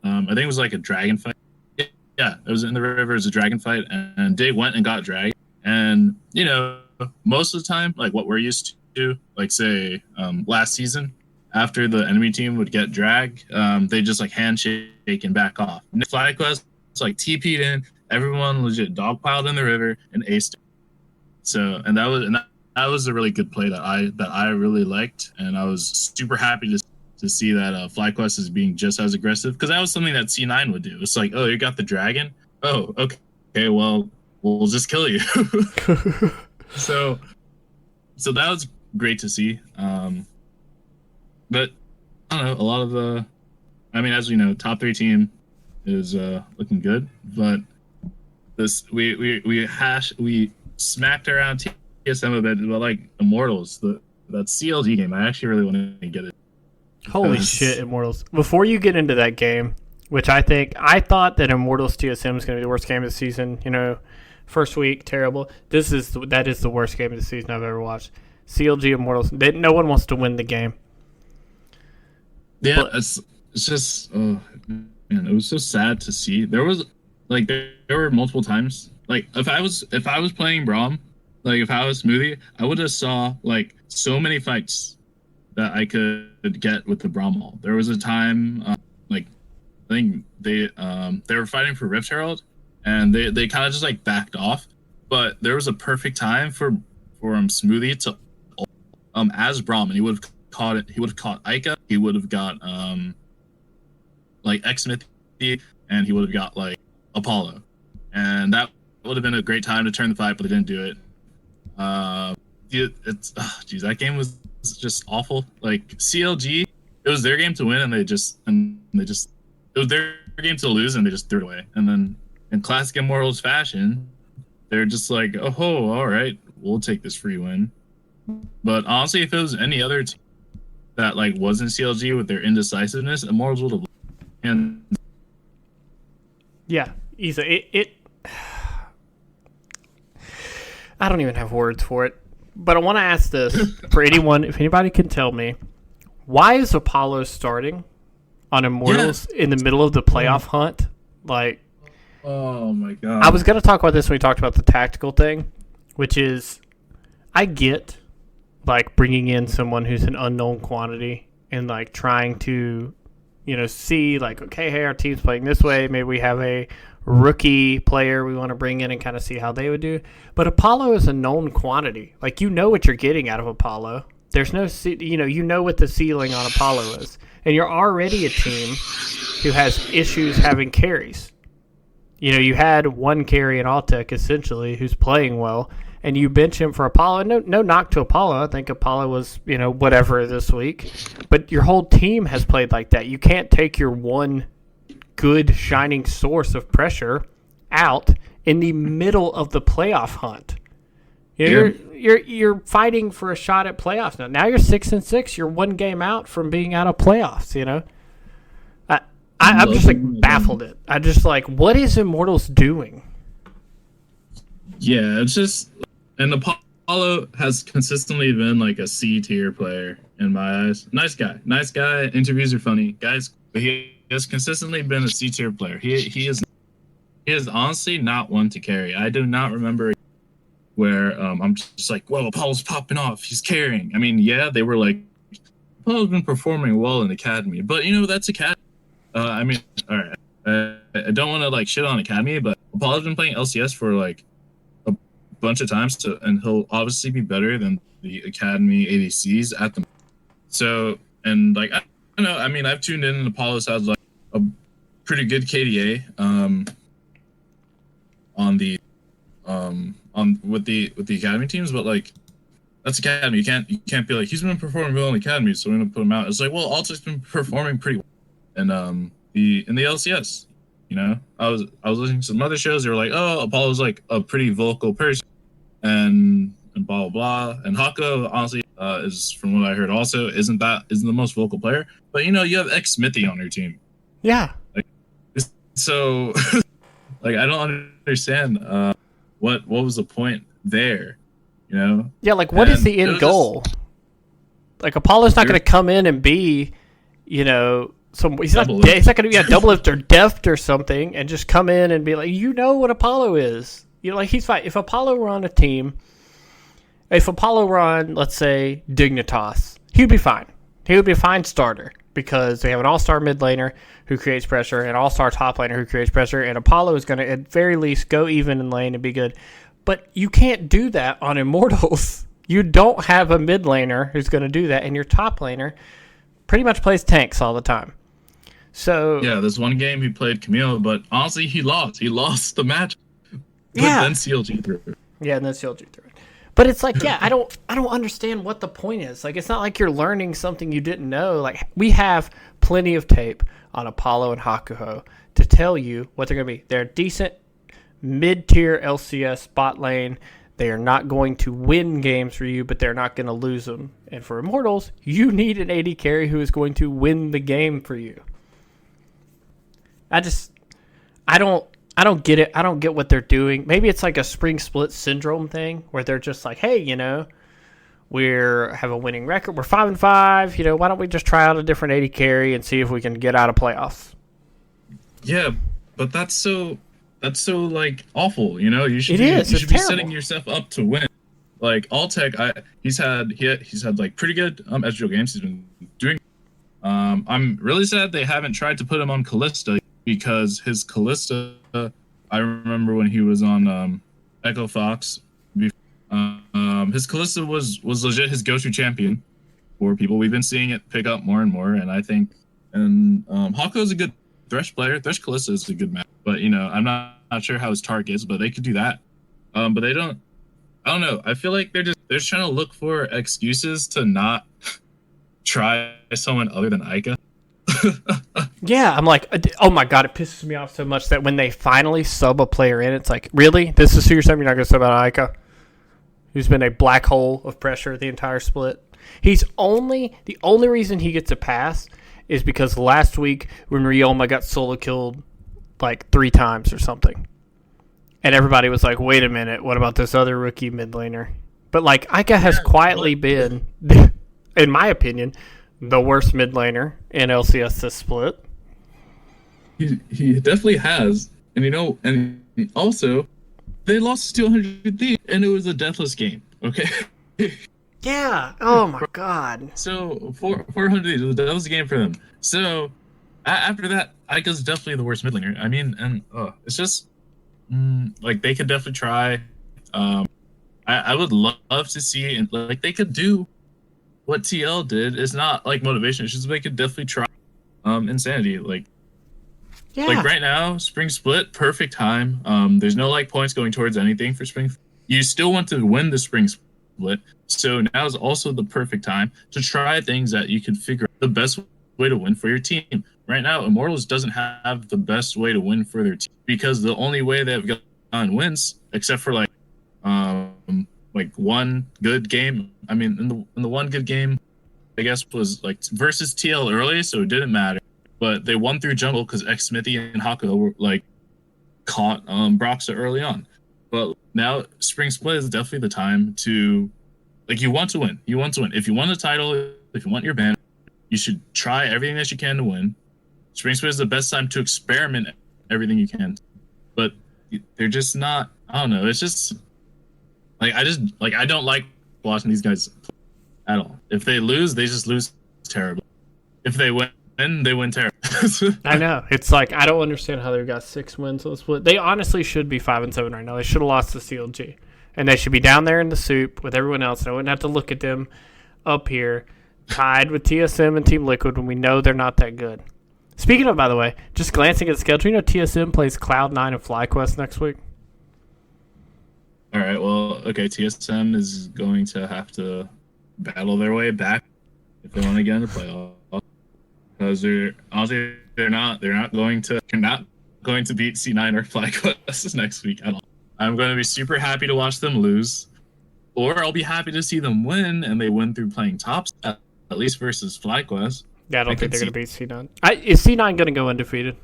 I think it was like a dragon fight. Yeah, it was in the river. It was a dragon fight, and Dig went and got dragged. And you know, most of the time, like what we're used to, like say last season, after the enemy team would get dragged, they just like handshake and back off. FlyQuest like TP'd in, everyone legit dogpiled in the river and aced it. So, and that was a really good play that I really liked, and I was super happy to see that FlyQuest is being just as aggressive, because that was something that C9 would do. It's like, oh, you got the dragon? Oh, okay, well, we'll just kill you. So that was great to see. But I don't know, a lot of the, I mean, as we know, top 3 team is looking good, but this we smacked around TSM a bit, but like Immortals, that CLG game, I actually really want to get it. Holy shit, Immortals! Before you get into that game, which I thought that Immortals TSM is going to be the worst game of the season. You know, first week terrible. That is the worst game of the season I've ever watched. CLG Immortals. No one wants to win the game. Yeah, it's just, oh man, it was so sad to see. There were multiple times. Like if I was playing Braum, like if I was Smoothie, I would have saw like so many fights that I could get with the Braum ult. There was a time, like think they were fighting for Rift Herald, and they kind of just like backed off. But there was a perfect time for Smoothie to as Brahmin. He would have caught it. He would have caught Ica. He would have got like X Smithy, and he would have got like Apollo, and that would have been a great time to turn the fight, but they didn't do it. That game was just awful. Like CLG, it was their game to win, and they just it was their game to lose, and they just threw it away. And then in classic Immortals fashion, they're just like, oh, all right, we'll take this free win. But honestly, if it was any other team that like wasn't CLG with their indecisiveness, Immortals would have. And yeah, easy. I don't even have words for it. But I want to ask this for anyone, if anybody can tell me, why is Apollo starting on Immortals in the middle of the playoff hunt? Like, oh my god! I was going to talk about this when we talked about the tactical thing, which is, I get like bringing in someone who's an unknown quantity and like trying to, see like, okay, hey, our team's playing this way. Maybe we have a rookie player we want to bring in and kind of see how they would do. But Apollo is a known quantity. Like, you know what you're getting out of Apollo. There's no, you know what the ceiling on Apollo is. And you're already a team who has issues having carries. You had one carry in Altec, essentially, who's playing well, and you bench him for Apollo. No knock to Apollo. I think Apollo was, whatever this week. But your whole team has played like that. You can't take your one good shining source of out in the middle of the playoff hunt. You're fighting for a shot at playoffs now. Now you're 6-6. You're one game out from being out of playoffs. I'm just like baffled it. I'm just like, what is Immortals doing? Yeah, it's just, and Apollo has consistently been like a C tier player in my eyes. Nice guy. Interviews are funny, guys. But he has consistently been a C tier player. He is honestly not one to carry. I do not remember where I'm just like, whoa, Apollo's popping off. He's carrying. I mean, yeah, they were like, Apollo's been performing well in Academy, but that's Academy. I mean, all right. I don't want to like shit on Academy, but Apollo's been playing LCS for like a bunch of times, and he'll obviously be better than the Academy ADCs at the. So, and like, I don't know. I mean, I've tuned in, and Apollo's has like a pretty good KDA with the Academy teams, but like, that's Academy. You can't be like, he's been performing well in Academy, so we're gonna put him out. It's like, well, Altec's been performing pretty well. And in the LCS, I was listening to some other shows. They were like, oh, Apollo's like a pretty vocal person, and blah blah blah. And Hako, honestly, is, from what I heard, also isn't the most vocal player. But you have X Smithy on your team. Yeah. Like, so, like, I don't understand what was the point there, Yeah, like, what is the end goal? Like, Apollo's not going to come in and be, he's not going to be a doublelift or deft or something and just come in and be like, what Apollo is. Like, he's fine. If Apollo were on a team, if Apollo were on, let's say, Dignitas, he would be fine. He would be a fine starter because they have an all-star mid laner who creates pressure, an all-star top laner who creates pressure, and Apollo is going to, at very least, go even in lane and be good. But you can't do that on Immortals. You don't have a mid laner who's going to do that, and your top laner pretty much plays tanks all the time. So yeah, this one game he played Camille, but honestly, he lost. He lost the match. Yeah. Then CLG threw it. Yeah, and then CLG threw it. But it's like, I don't understand what the point is. Like, it's not like you're learning something you didn't know. Like, we have plenty of tape on Apollo and Hakuho to tell you what they're going to be. They're decent mid-tier LCS bot lane. They are not going to win games for you, but they're not going to lose them. And for Immortals, you need an AD carry who is going to win the game for you. I don't get it. I don't get what they're doing. Maybe it's like a spring split syndrome thing where they're just like, hey, we have a winning record. We're 5-5. Why don't we just try out a different AD carry and see if we can get out of playoffs? Yeah, but that's so like awful. You should be setting yourself up to win. Like Altec, he's had like pretty good SGL games. He's been doing. I'm really sad they haven't tried to put him on Callista. because his Callista, I remember when he was on Echo Fox, his Callista was legit his go-to champion for people. We've been seeing it pick up more and more, and I think Hawko's a good Thresh player. Thresh Callista is a good match, but I'm not sure how his target is, but they could do that. But they don't. I don't know. I feel like they're just trying to look for excuses to not try someone other than Ica. Yeah, I'm like, oh my god, it pisses me off so much that when they finally sub a player in, it's like, really? This is who you're saying you're not going to sub out Ica? Who's been a black hole of pressure the entire split. The only reason he gets a pass is because last week when Ryoma got solo killed like 3 times or something. And everybody was like, wait a minute, what about this other rookie mid laner? But like, Ica has quietly been, in my opinion, the worst mid laner in LCS this split. He definitely has. And also, they lost to 200 Thieves, and it was a deathless game, okay? Yeah, oh my god. So, 400 Thieves, it was a deathless game for them. So, after that, Ica's definitely the worst mid laner. I mean, and it's just, like, they could definitely try. I would love to see, and like, they could do what TL did. It's not like motivation, it's just they could definitely try Insanity. Like right now, Spring Split, perfect time. There's no like points going towards anything for Spring. You still want to win the Spring Split, so now is also the perfect time to try things that you can figure out the best way to win for your team. Right now, Immortals doesn't have the best way to win for their team because the only way they've gotten wins, except for like one good game. I mean, in the one good game, I guess was like versus TL early, so it didn't matter. But they won through jungle because Smithy and Hako were like caught Broxa early on. But now Spring Split is definitely the time to you want to win. You want to win. If you want a title, if you want your banner, you should try everything that you can to win. Spring Split is the best time to experiment everything you can. But they're just not. I don't know. It's just. I don't like watching these guys play at all. If they lose, they just lose terribly. If they win, they win terribly. I know. It's like, I don't understand how they got 6 wins on the split. They honestly should be 5-7 right now. They should have lost to CLG. And they should be down there in the soup with everyone else. And I wouldn't have to look at them up here, tied with TSM and Team Liquid when we know they're not that good. Speaking of, by the way, just glancing at the schedule, TSM plays Cloud9 and FlyQuest next week. All right, well, okay, TSM is going to have to battle their way back if they want to get into playoffs. Because they're not going to beat C9 or FlyQuest next week at all. I'm going to be super happy to watch them lose, or I'll be happy to see them win and they win through playing tops at least versus FlyQuest. Yeah, I don't think they're going to beat C9. Is C9 going to go undefeated?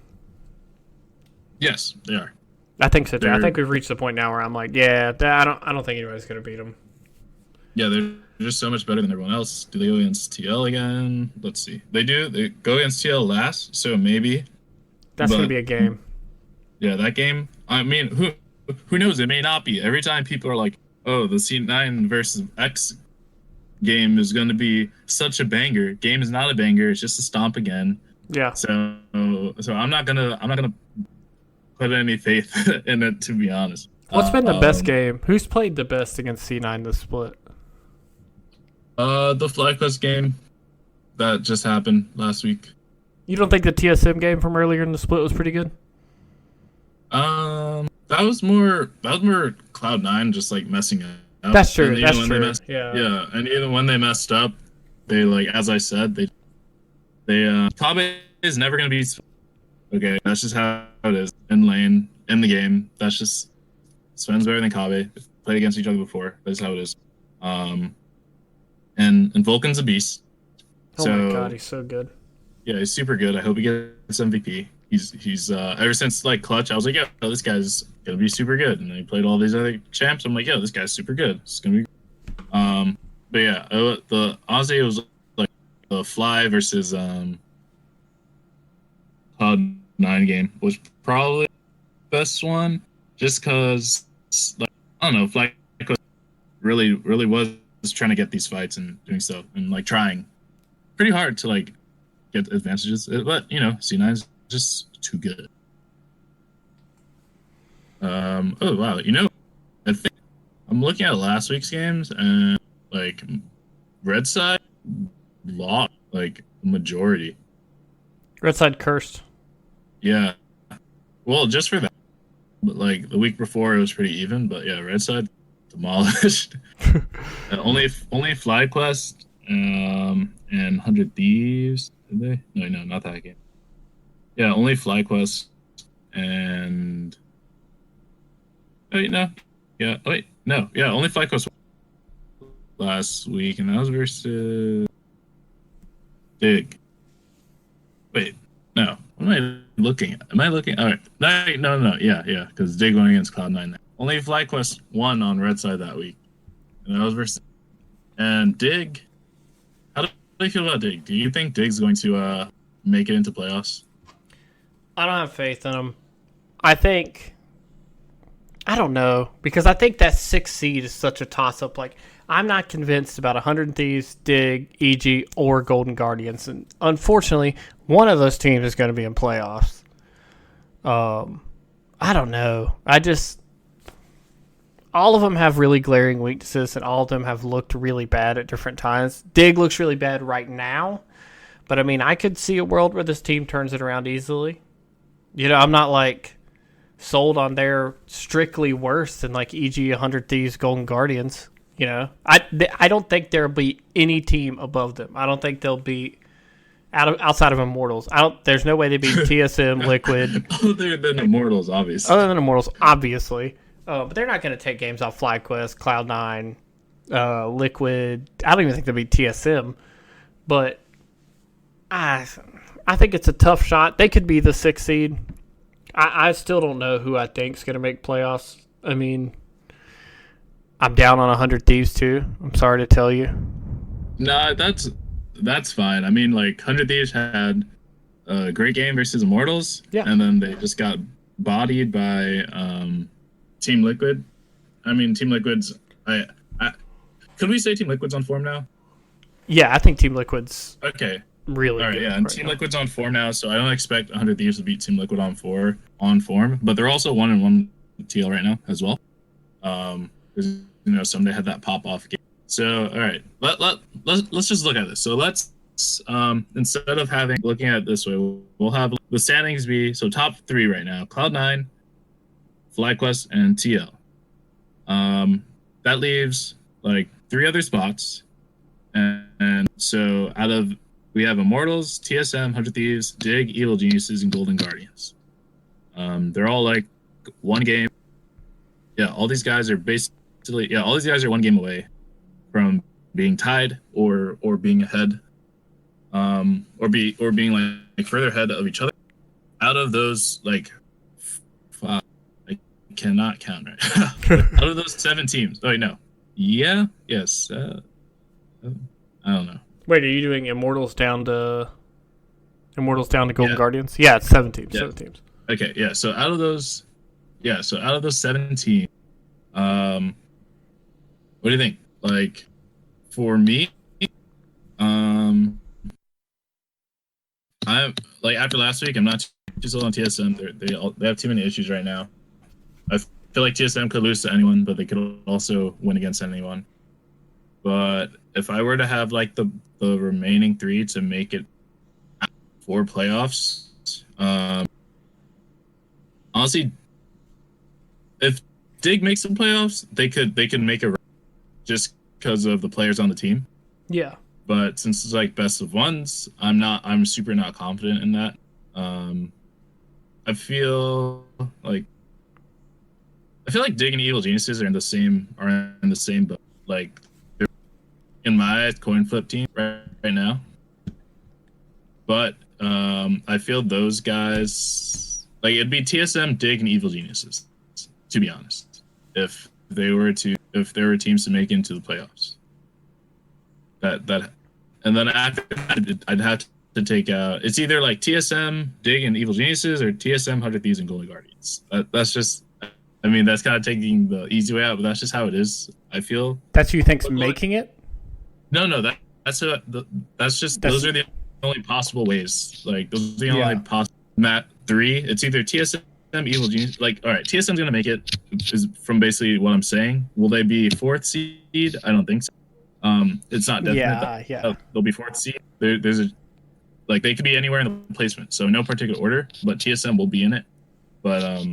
Yes, they are. I think so too. I think we've reached the point now where I'm like, yeah, I don't think anybody's gonna beat them. Yeah, they're just so much better than everyone else. Do they go against TL again? Let's see. They do. They go against TL last, so maybe. That's gonna be a game. Yeah, that game. I mean, who knows? It may not be. Every time people are like, "Oh, the C9 versus X game is gonna be such a banger." Game is not a banger. It's just a stomp again. Yeah. So I'm not gonna put any faith in it, to be honest. What's been the best game? Who's played the best against C9 this split? The FlyQuest game that just happened last week. You don't think the TSM game from earlier in the split was pretty good? That was more Cloud9 just like messing up. That's true. That's true. Yeah, and even when they messed up, they as I said, they Kabe is never gonna be. Okay, that's just how it is in lane, in the game. That's just Sven's better than Kabe. Played against each other before. That's how it is. And Vulcan's a beast. Oh my god, he's so good. Yeah, he's super good. I hope he gets MVP. He's ever since like Clutch, I was like, yeah, this guy's gonna be super good. And then he played all these other champs. I'm like, yeah, this guy's super good. It's gonna be. But yeah, honestly, it was like the Fly versus Cloud9 game was probably the best one, just because like, I don't know, Fly really was trying to get these fights and doing stuff and like trying pretty hard to like get advantages. But C9's just too good. Oh wow, I think I'm looking at last week's games and like red side lost like majority. Red side cursed. Yeah. Well, just for that. But like the week before it was pretty even, but yeah, red side demolished. Only FlyQuest and 100 Thieves, did they? No, not that game. Yeah, only FlyQuest and wait, no. Yeah, wait, no. Yeah, only FlyQuest last week, and that was versus Dig. Wait, no. What am I looking at? Am I looking? All right. No. Yeah, because Dig went against Cloud9. Only FlyQuest won on red side that week. And that was versus. And Dig, how do you feel about Dig? Do you think Dig's going to make it into playoffs? I don't have faith in him. I don't know, because I think that 6th seed is such a toss-up. Like, I'm not convinced about 100 Thieves, Dig, EG, or Golden Guardians. And unfortunately, one of those teams is going to be in playoffs. I don't know. All of them have really glaring weaknesses, and all of them have looked really bad at different times. Dig looks really bad right now, but I mean, I could see a world where this team turns it around easily. I'm not like sold on their strictly worse than like EG, 100 Thieves, Golden Guardians. I don't think there'll be any team above them. I don't think they'll be outside of Immortals. There's no way they beat TSM, Liquid. Other than Immortals, obviously. Other than Immortals, obviously. But they're not going to take games off FlyQuest, Cloud9, Liquid. I don't even think they'll beat TSM. But I think it's a tough shot. They could be the 6th seed. I still don't know who I think's going to make playoffs. I mean, I'm down on 100 Thieves too. I'm sorry to tell you. Nah, that's fine. I mean, like 100 Thieves had a great game versus Immortals, and then they just got bodied by Team Liquid. I mean, Team Liquid's. Could we say Team Liquid's on form now? Yeah, I think Team Liquid's okay. Really all right, good. Yeah, and right Team now. Liquid's on form now, so I don't expect 100 Thieves to beat Team Liquid on form, but they're also 1-1 TL right now as well. Because someday had that pop off game. So all right, let's just look at this. So let's instead of looking at it this way, we'll have the standings be so top 3 right now: Cloud9, FlyQuest, and TL. That leaves like 3 other spots, and so we have Immortals, TSM, 100 Thieves, Dig, Evil Geniuses, and Golden Guardians. They're all like one game. Yeah, all these guys are all these guys are one game away from being tied or being ahead, or being like further ahead of each other. Out of those, like, 5, I cannot count right. Out of those 7 teams. Oh wait, no. Yeah. Yes. I don't know. Wait, are you doing Immortals down to Golden Guardians? Yeah, it's 7 teams. Yeah. 7 teams. Okay, yeah. So out of those 7 teams, what do you think? Like, for me, I'm like, after last week, I'm not too sold on TSM. They have too many issues right now. I feel like TSM could lose to anyone, but they could also win against anyone. But if I were to have like the remaining 3 to make it for playoffs, honestly, if Dig makes some playoffs, they could make a run just because of the players on the team. Yeah. But since it's like best of ones, I'm super not confident in that. I feel like Dig and Evil Geniuses are in the same boat. Like, they're in my eyes, coin flip team right now. But I feel those guys, like, it'd be TSM, Dig, and Evil Geniuses, to be honest, if there were teams to make it into the playoffs. And then after that, I'd have to take out, it's either like TSM, Dig, and Evil Geniuses, or TSM, 100 Thieves, and Golden Guardians. That's just, I mean, that's kind of taking the easy way out, but that's just how it is, I feel. That's who you think's making it? No, those are the only possible ways. Like, those are the only possible three. It's either TSM, Evil Genius. Like, all right, TSM's gonna make it. Is from basically what I'm saying. Will they be fourth seed? I don't think so. It's not definite. Yeah. They'll be fourth seed. There's a like they could be anywhere in the placement, so no particular order. But TSM will be in it. But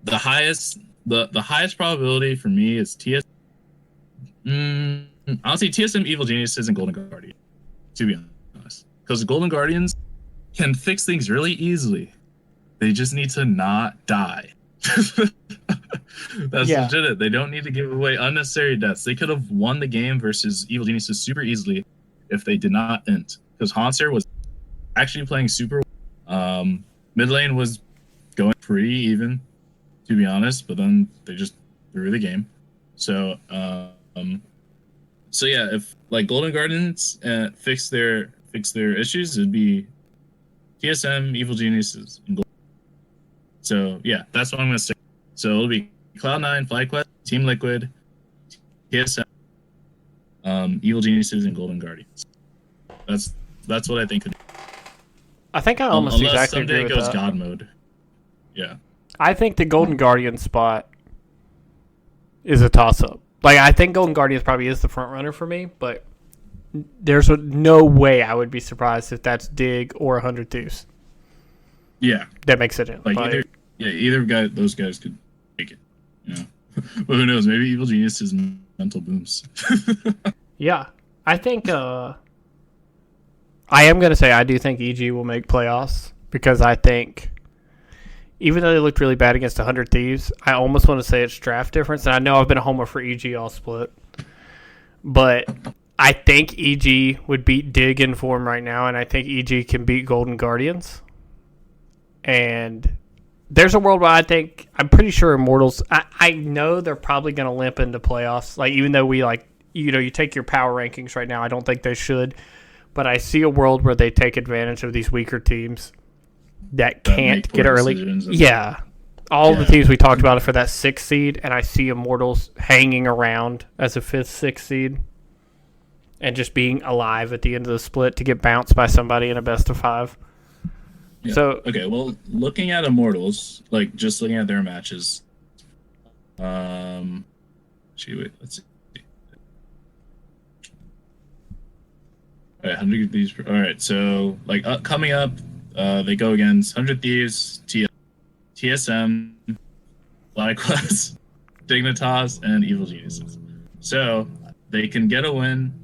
the highest probability for me is TSM. Honestly, TSM, Evil Geniuses, and Golden Guardians. To be honest, because Golden Guardians can fix things really easily. They just need to not die. That's legit it. They don't need to give away unnecessary deaths. They could have won the game versus Evil Geniuses super easily if they did not int. Because Hanser was actually playing super. Mid lane was going pretty even, to be honest. But then they just threw the game. So yeah, if like Golden Guardians fix their issues, it'd be TSM, Evil Geniuses, and Golden. So yeah, that's what I'm gonna say. So it'll be Cloud9, FlyQuest, Team Liquid, TSM, Evil Geniuses, and Golden Guardians. That's what I think. I think I almost unless exactly someday agree it with goes that. God mode. Yeah. I think the Golden Guardian spot is a toss-up. Like, I think Golden Guardians probably is the front runner for me, but there's no way I would be surprised if that's Dig or 100 Thieves. Yeah. That makes it in. Like either guy, those guys could make it. You know, but who knows? Maybe Evil Genius is mental booms. Yeah, I think. I am gonna say I do think EG will make playoffs because I think, even though they looked really bad against 100 Thieves, I almost want to say it's draft difference. And I know I've been a homer for EG all split, but I think EG would beat Dig in form right now, and I think EG can beat Golden Guardians. And there's a world where I'm pretty sure Immortals, I know they're probably going to limp into playoffs. Like, even though you take your power rankings right now, I don't think they should. But I see a world where they take advantage of these weaker teams that can't get early. Yeah. All the teams we talked about are for that 6th seed, and I see Immortals hanging around as a 5th, 6th seed and just being alive at the end of the split to get bounced by somebody in a best of 5. Yeah. So okay, well, looking at Immortals, like just looking at their matches, let's see. All right, 100 Thieves. All right, so like coming up, they go against 100 Thieves, TSM, FlyQuest, Dignitas, and Evil Geniuses. So they can get a win.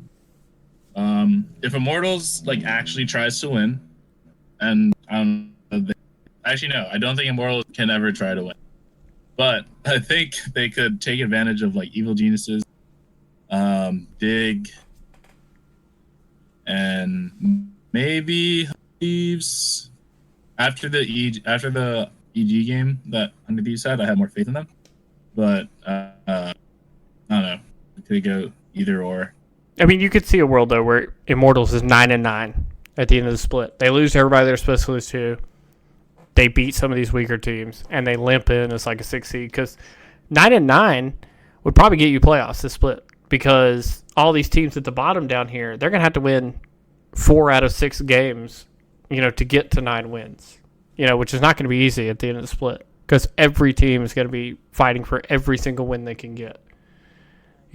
If Immortals like actually tries to win, and actually no, I don't think Immortals can ever try to win. But I think they could take advantage of like Evil Geniuses, Dig, and maybe Thieves. After the EG game that 100 Thieves had, I had more faith in them. But I don't know. It could go either or. I mean, you could see a world though where Immortals is 9-9 at the end of the split. They lose to everybody they're supposed to lose to. They beat some of these weaker teams, and they limp in as like a 6 seed. Because 9-9 would probably get you playoffs this split. Because all these teams at the bottom down here, they're going to have to win 4 out of 6 games, to get to 9 wins. Which is not going to be easy at the end of the split. Because every team is going to be fighting for every single win they can get.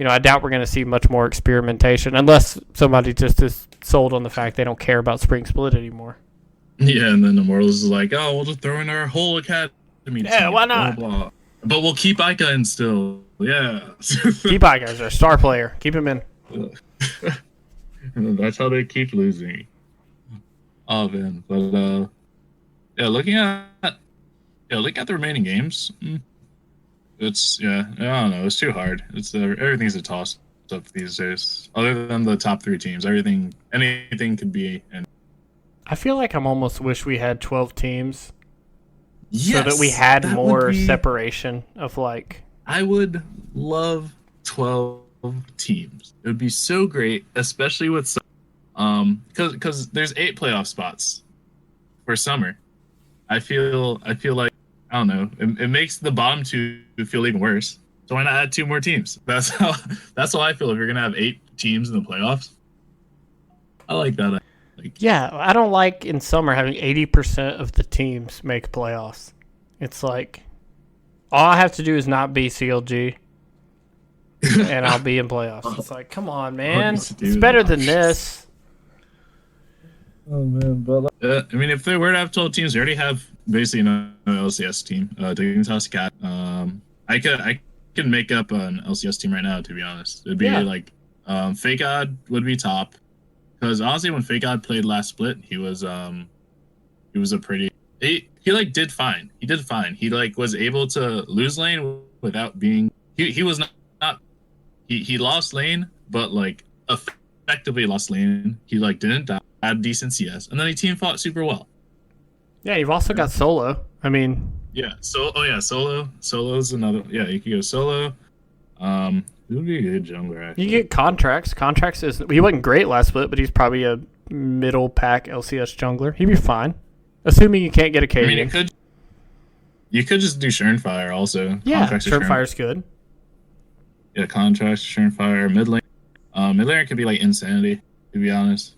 I doubt we're going to see much more experimentation unless somebody just is sold on the fact they don't care about Spring Split anymore. Yeah, and then Immortals is like, oh, we'll just throw in our whole academy. Yeah, why not? Blah, blah. But we'll keep Ica in still. Yeah. Keep Ica as our star player. Keep him in. That's how they keep losing. Oh, man. But, looking at the remaining games, it's, I don't know. It's too hard. Everything's a toss up these days. Other than the top 3 teams, anything could be. And I feel like I'm almost wish we had 12 teams. Yes, so that we had more separation of like. I would love 12 teams. It would be so great, especially with because there's 8 playoff spots for summer. I feel like I don't know. It makes the bottom 2 feel even worse. So why not add 2 more teams? That's how I feel. If you're gonna have 8 teams in the playoffs, I like that. Yeah, I don't like in summer having 80% of the teams make playoffs. It's like all I have to do is not be CLG, and I'll be in playoffs. It's like, come on, man. It's better than this. Oh man, but I mean, if they were to have 12 teams, they already have basically an LCS team. Dignitas Cat. I could make up an LCS team right now. To be honest, it'd be like Fake God would be top, because honestly, when Fake God played last split, he was a pretty. He like did fine. He did fine. He like was able to lose lane without being. He was not. He lost lane, but like effectively lost lane. He like didn't die. Had decent CS, and then he team fought super well. Yeah, you've also got solo. I mean, yeah. Solo. Solo's another. Yeah, you could go solo. Who would be a good jungler? Actually, you get contracts. Contracts he wasn't great last split, but he's probably a middle pack LCS jungler. He'd be fine, assuming you can't get a K. I mean, you could just do Shurnfire also. Yeah, Shurnfire's good. Yeah, contracts, Shurnfire, mid lane. Mid lane could be like Insanity, to be honest.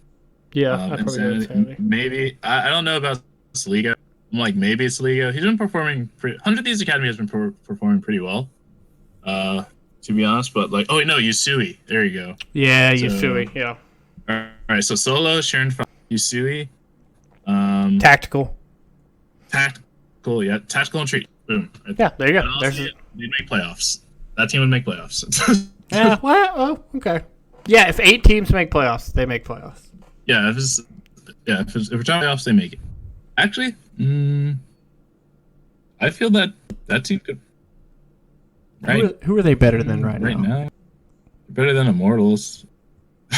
Yeah, Insanity. Maybe I don't know about Saligo. I'm like, maybe it's Saligo. He's been performing. 100 Thieves Academy has been performing pretty well. To be honest, but like, oh no, Yusui. There you go. Yeah, Yusui. Yeah. All right, so solo, Shurnfire, Yusui. Tactical. Yeah, tactical and treat. Boom. Yeah, there you go. They'd make playoffs. That team would make playoffs. Yeah. Well, oh, okay. Yeah, if 8 teams make playoffs, they make playoffs. Yeah, if we're talking playoffs, they make it. Actually, I feel that team could. Right? Who are they better than right now? Right now, better than Immortals.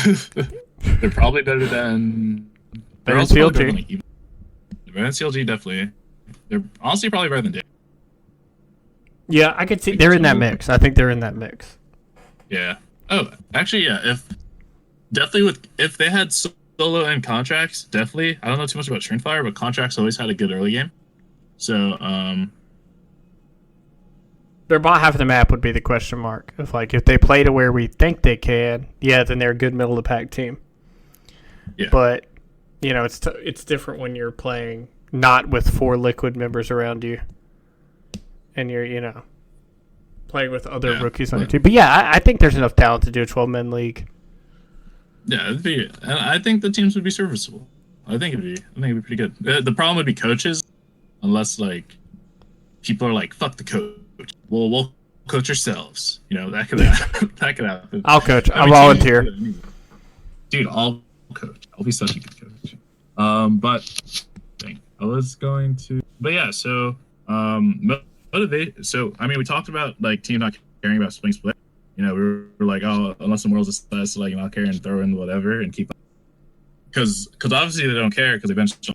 They're probably better than. Better than CLG. Better than CLG, definitely. They're honestly probably better than Dave. Yeah, I could see they're in that mix. I think they're in that mix. Yeah. Oh, actually, yeah. If they had solo and contracts, definitely. I don't know too much about Shurnfire, but contracts always had a good early game. So, their bot half of the map would be the question mark. If they play to where we think they can, yeah, then they're a good middle of the pack team. Yeah. But it's different when you're playing not with 4 liquid members around you, and you're playing with other rookies on your team. But yeah, I think there's enough talent to do a 12-man league. Yeah, I think the teams would be serviceable. I think it'd be pretty good. The problem would be coaches, unless like people are like, "Fuck the coach." Well, we'll coach ourselves. That could happen. I'll coach. I'll volunteer. Dude, I'll coach. I'll be such a good coach. But I was going to. But yeah, so motivate. So I mean, we talked about like team not caring about Spring Split. We were like, oh, unless the world's a success, like not care and throw in whatever and keep. Because obviously they don't care because they benched.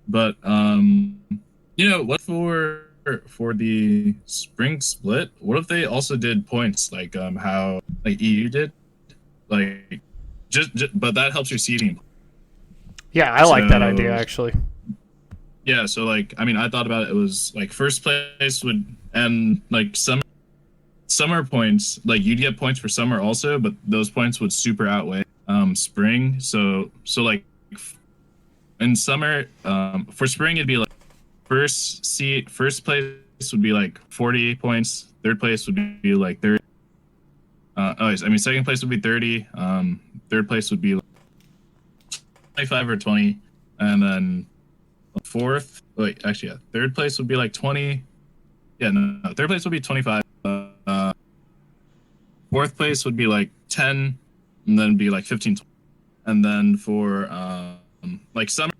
But what for the Spring Split? What if they also did points like how like EU did, like just but that helps your seeding. Yeah, I like that idea actually. Yeah, so like I mean, I thought about it. It was like first place would and like summer points, like you'd get points for summer also, but those points would super outweigh spring. So like in summer, for spring it'd be like first place would be like 40 points, third place would be like 30. Second place would be 30. Third place would be like 25 or 20, and then third place would be like 20. Yeah, no, third place would be 25. Fourth place would be like 10, and then be like 15, 20. And then for like summer,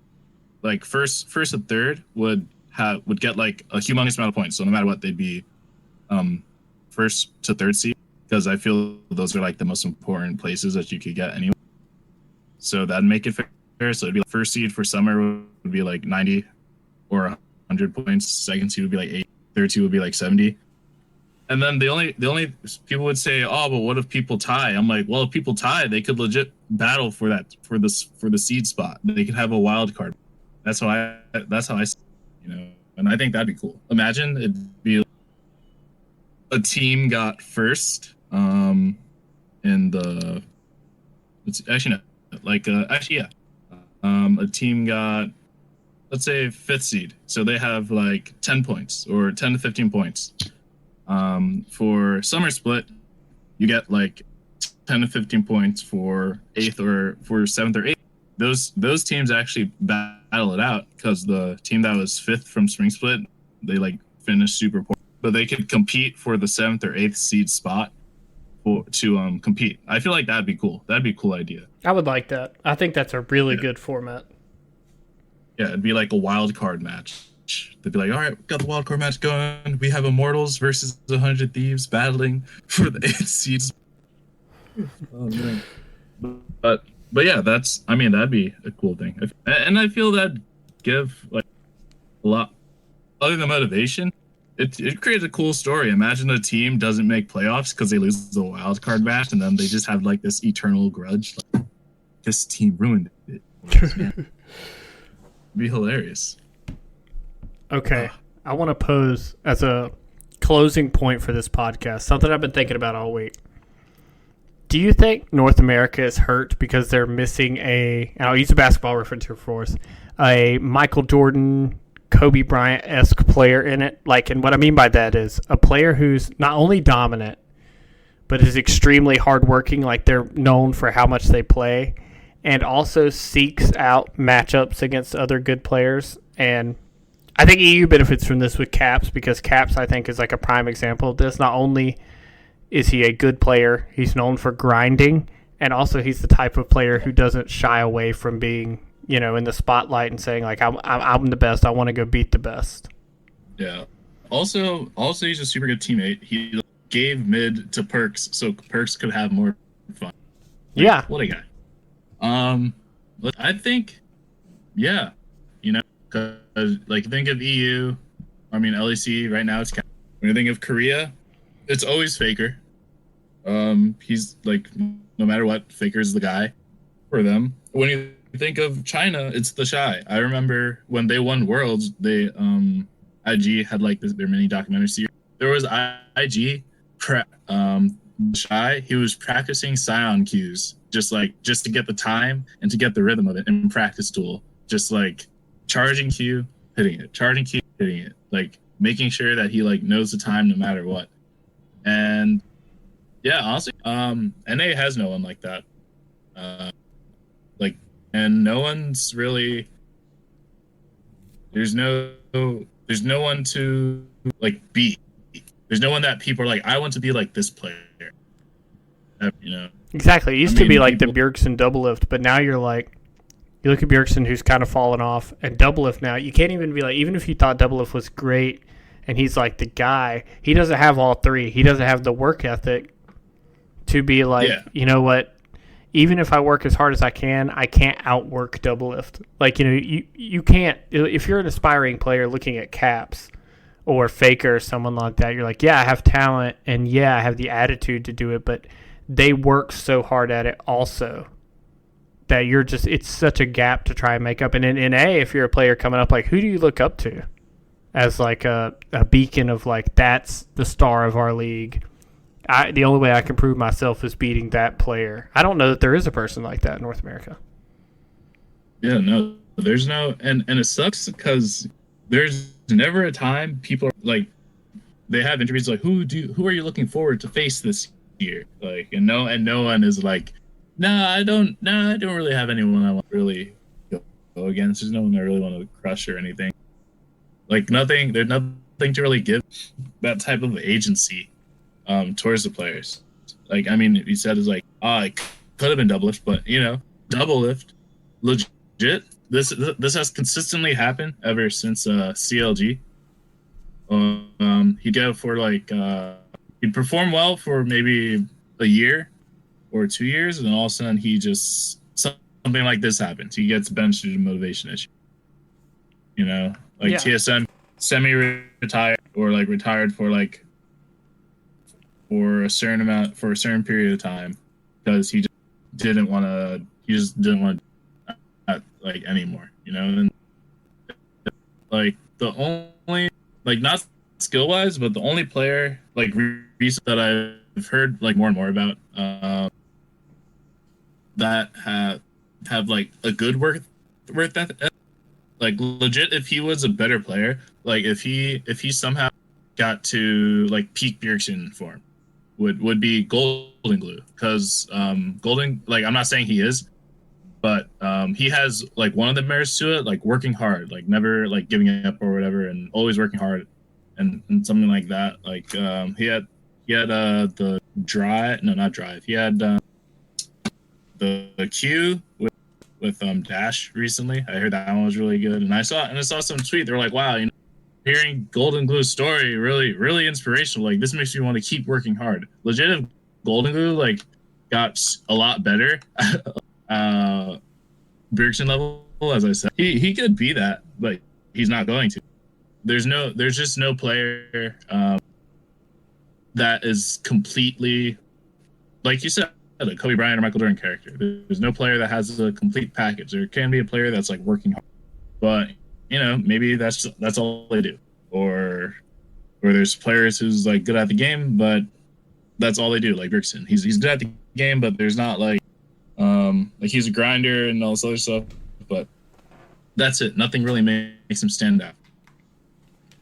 like first and third would get like a humongous amount of points. So no matter what, they'd be first to third seed, because I feel those are like the most important places that you could get anyway. So that'd make it fair. So it'd be like first seed for summer would be like 90 or 100 points. Second seed would be like 80. Third seed would be like 70. And then the only people would say, oh, but what if people tie? I'm like, well, if people tie, they could legit battle for the seed spot. They could have a wild card. That's how I see it, and I think that'd be cool. Imagine it'd be a team got first in the. It's actually not like a team got, let's say, 5th seed, so they have like 10 points or 10 to 15 points. For summer split, you get like 10 to 15 points for 8th or for 7th or 8th. Those teams actually battle it out because the team that was 5th from spring split, they like finished super poor, but they could compete for the 7th or 8th seed spot to compete. I feel like that'd be cool. That'd be a cool idea. I would like that. I think that's a really good format. Yeah, it'd be like a wild card match. They'd be like, all right, we got the wild card match going. We have Immortals versus 100 Thieves battling for the 8th seeds. Oh, man. But yeah, that'd be a cool thing. And I feel that give like a lot, other than motivation, it creates a cool story. Imagine a team doesn't make playoffs because they lose the wild card match, and then they just have like this eternal grudge. Like, this team ruined it. It'd be hilarious. Okay, I want to pose as a closing point for this podcast something I've been thinking about all week. Do you think North America is hurt because they're missing and I'll use a basketball reference here for us, a Michael Jordan, Kobe Bryant-esque player in it? Like, and what I mean by that is a player who's not only dominant, but is extremely hardworking, like they're known for how much they play, and also seeks out matchups against other good players. And I think EU benefits from this with Caps, because Caps, I think, is like a prime example of this. Not only is he a good player, he's known for grinding, and also he's the type of player who doesn't shy away from being, in the spotlight and saying, like, I'm the best, I want to go beat the best. Yeah. Also, he's a super good teammate. He gave mid to Perks so Perks could have more fun. Like, yeah. What a guy. I think, yeah, because like think of EU, LEC right now it's. When you think of Korea, it's always Faker. He's like, no matter what, Faker's the guy for them. When you think of China, it's the Shy. I remember when they won Worlds, they IG had like their mini documentary series. There was IG Shy. He was practicing Scion cues, just to get the time and to get the rhythm of it in practice tool. Just like charging Q, hitting it, charging Q, hitting it, like making sure that he like knows the time no matter what. And yeah, honestly, NA has no one like that. And no one's really. There's no one to like beat. There's no one that people are like, I want to be like this player. Exactly. It used to be like the Bjergsen doublelift, but now you're like, you look at Bjergsen, who's kind of fallen off, and doublelift now, you can't even be like, even if you thought doublelift was great and he's like the guy, he doesn't have all three. He doesn't have the work ethic to be like, you know what, even if I work as hard as I can't outwork doublelift. Like, you can't, if you're an aspiring player looking at Caps or Faker or someone like that, you're like, yeah, I have talent and yeah, I have the attitude to do it, but they work so hard at it also that it's such a gap to try and make up. And in NA, if you're a player coming up, like, who do you look up to as like a beacon of like, that's the star of our league? The only way I can prove myself is beating that player. I don't know that there is a person like that in North America. Yeah, no, there's no, and it sucks because there's never a time people are like, they have interviews like, who are you looking forward to face this year? Like, and no one is like, I don't really have anyone I want to really go against. There's no one I really want to crush or anything. Like, nothing. There's nothing to really give that type of agency towards the players. Like, he said is like, it could have been doublelift, but doublelift, legit. This has consistently happened ever since CLG. He'd go for like he'd perform well for maybe a year or 2 years, and then all of a sudden he just something like this happens. He gets benched due to motivation issue. TSM semi-retired or like retired for a certain period of time because he just didn't want to like anymore. And like the only, like, not skill wise, but the only player like recent that I've heard like more and more about that have like a good work worth that. Like legit, if he was a better player, like if he somehow got to like peak Bjergsen form, would be golden glue. Because golden, like I'm not saying he is, but he has like one of the merits to it, like working hard, like never like giving up or whatever, and always working hard, and something like that. Like he had the drive, no, not drive. He had the Q with Dash recently. I heard that one was really good, and I saw some tweet. They were like, "Wow, you know, hearing Golden Glue's story really inspirational. Like this makes me want to keep working hard." Legit, if Golden Glue like got a lot better, Bjergsen level, as I said, he could be that, but he's not going to. There's just no player that is completely, like you said, a Kobe Bryant or Michael Jordan character. There's no player that has a complete package. There can be a player that's like working hard, but you know, maybe that's all they do. Or there's players who's like good at the game, but that's all they do. Like Bjergsen, he's good at the game, but there's not like he's a grinder and all this other stuff. But that's it. Nothing really makes him stand out.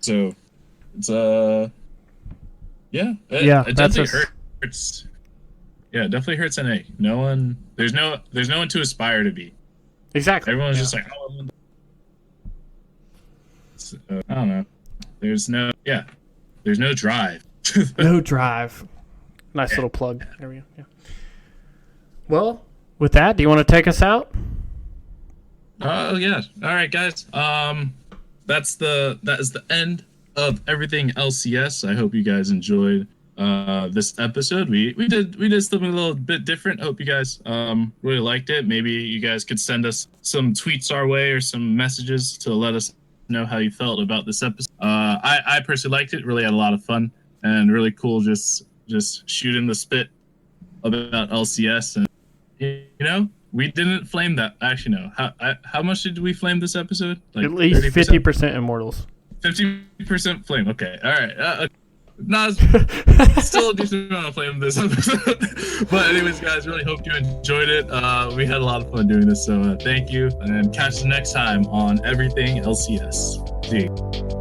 So it's it definitely hurts. Yeah, it definitely hurts NA. There's no one to aspire to be. Exactly. Everyone's just like, oh, I don't know. There's no drive. No drive. Nice little plug. There we go. Yeah. Well, with that, do you want to take us out? Oh yeah. All right, guys. That is the end of everything LCS. I hope you guys enjoyed this episode. We did something a little bit different. Hope you guys really liked it. Maybe you guys could send us some tweets our way or some messages to let us know how you felt about this episode. I personally liked it. Really had a lot of fun and really cool. Just shooting the spit about LCS, and you know, we didn't flame that. Actually, no. How much did we flame this episode? Like at least 50% Immortals. 50% flame. Okay. All right. Not still a decent amount of flame this episode. But anyways, guys, really hope you enjoyed it. We had a lot of fun doing this, so thank you, and catch you next time on Everything LCS. See you.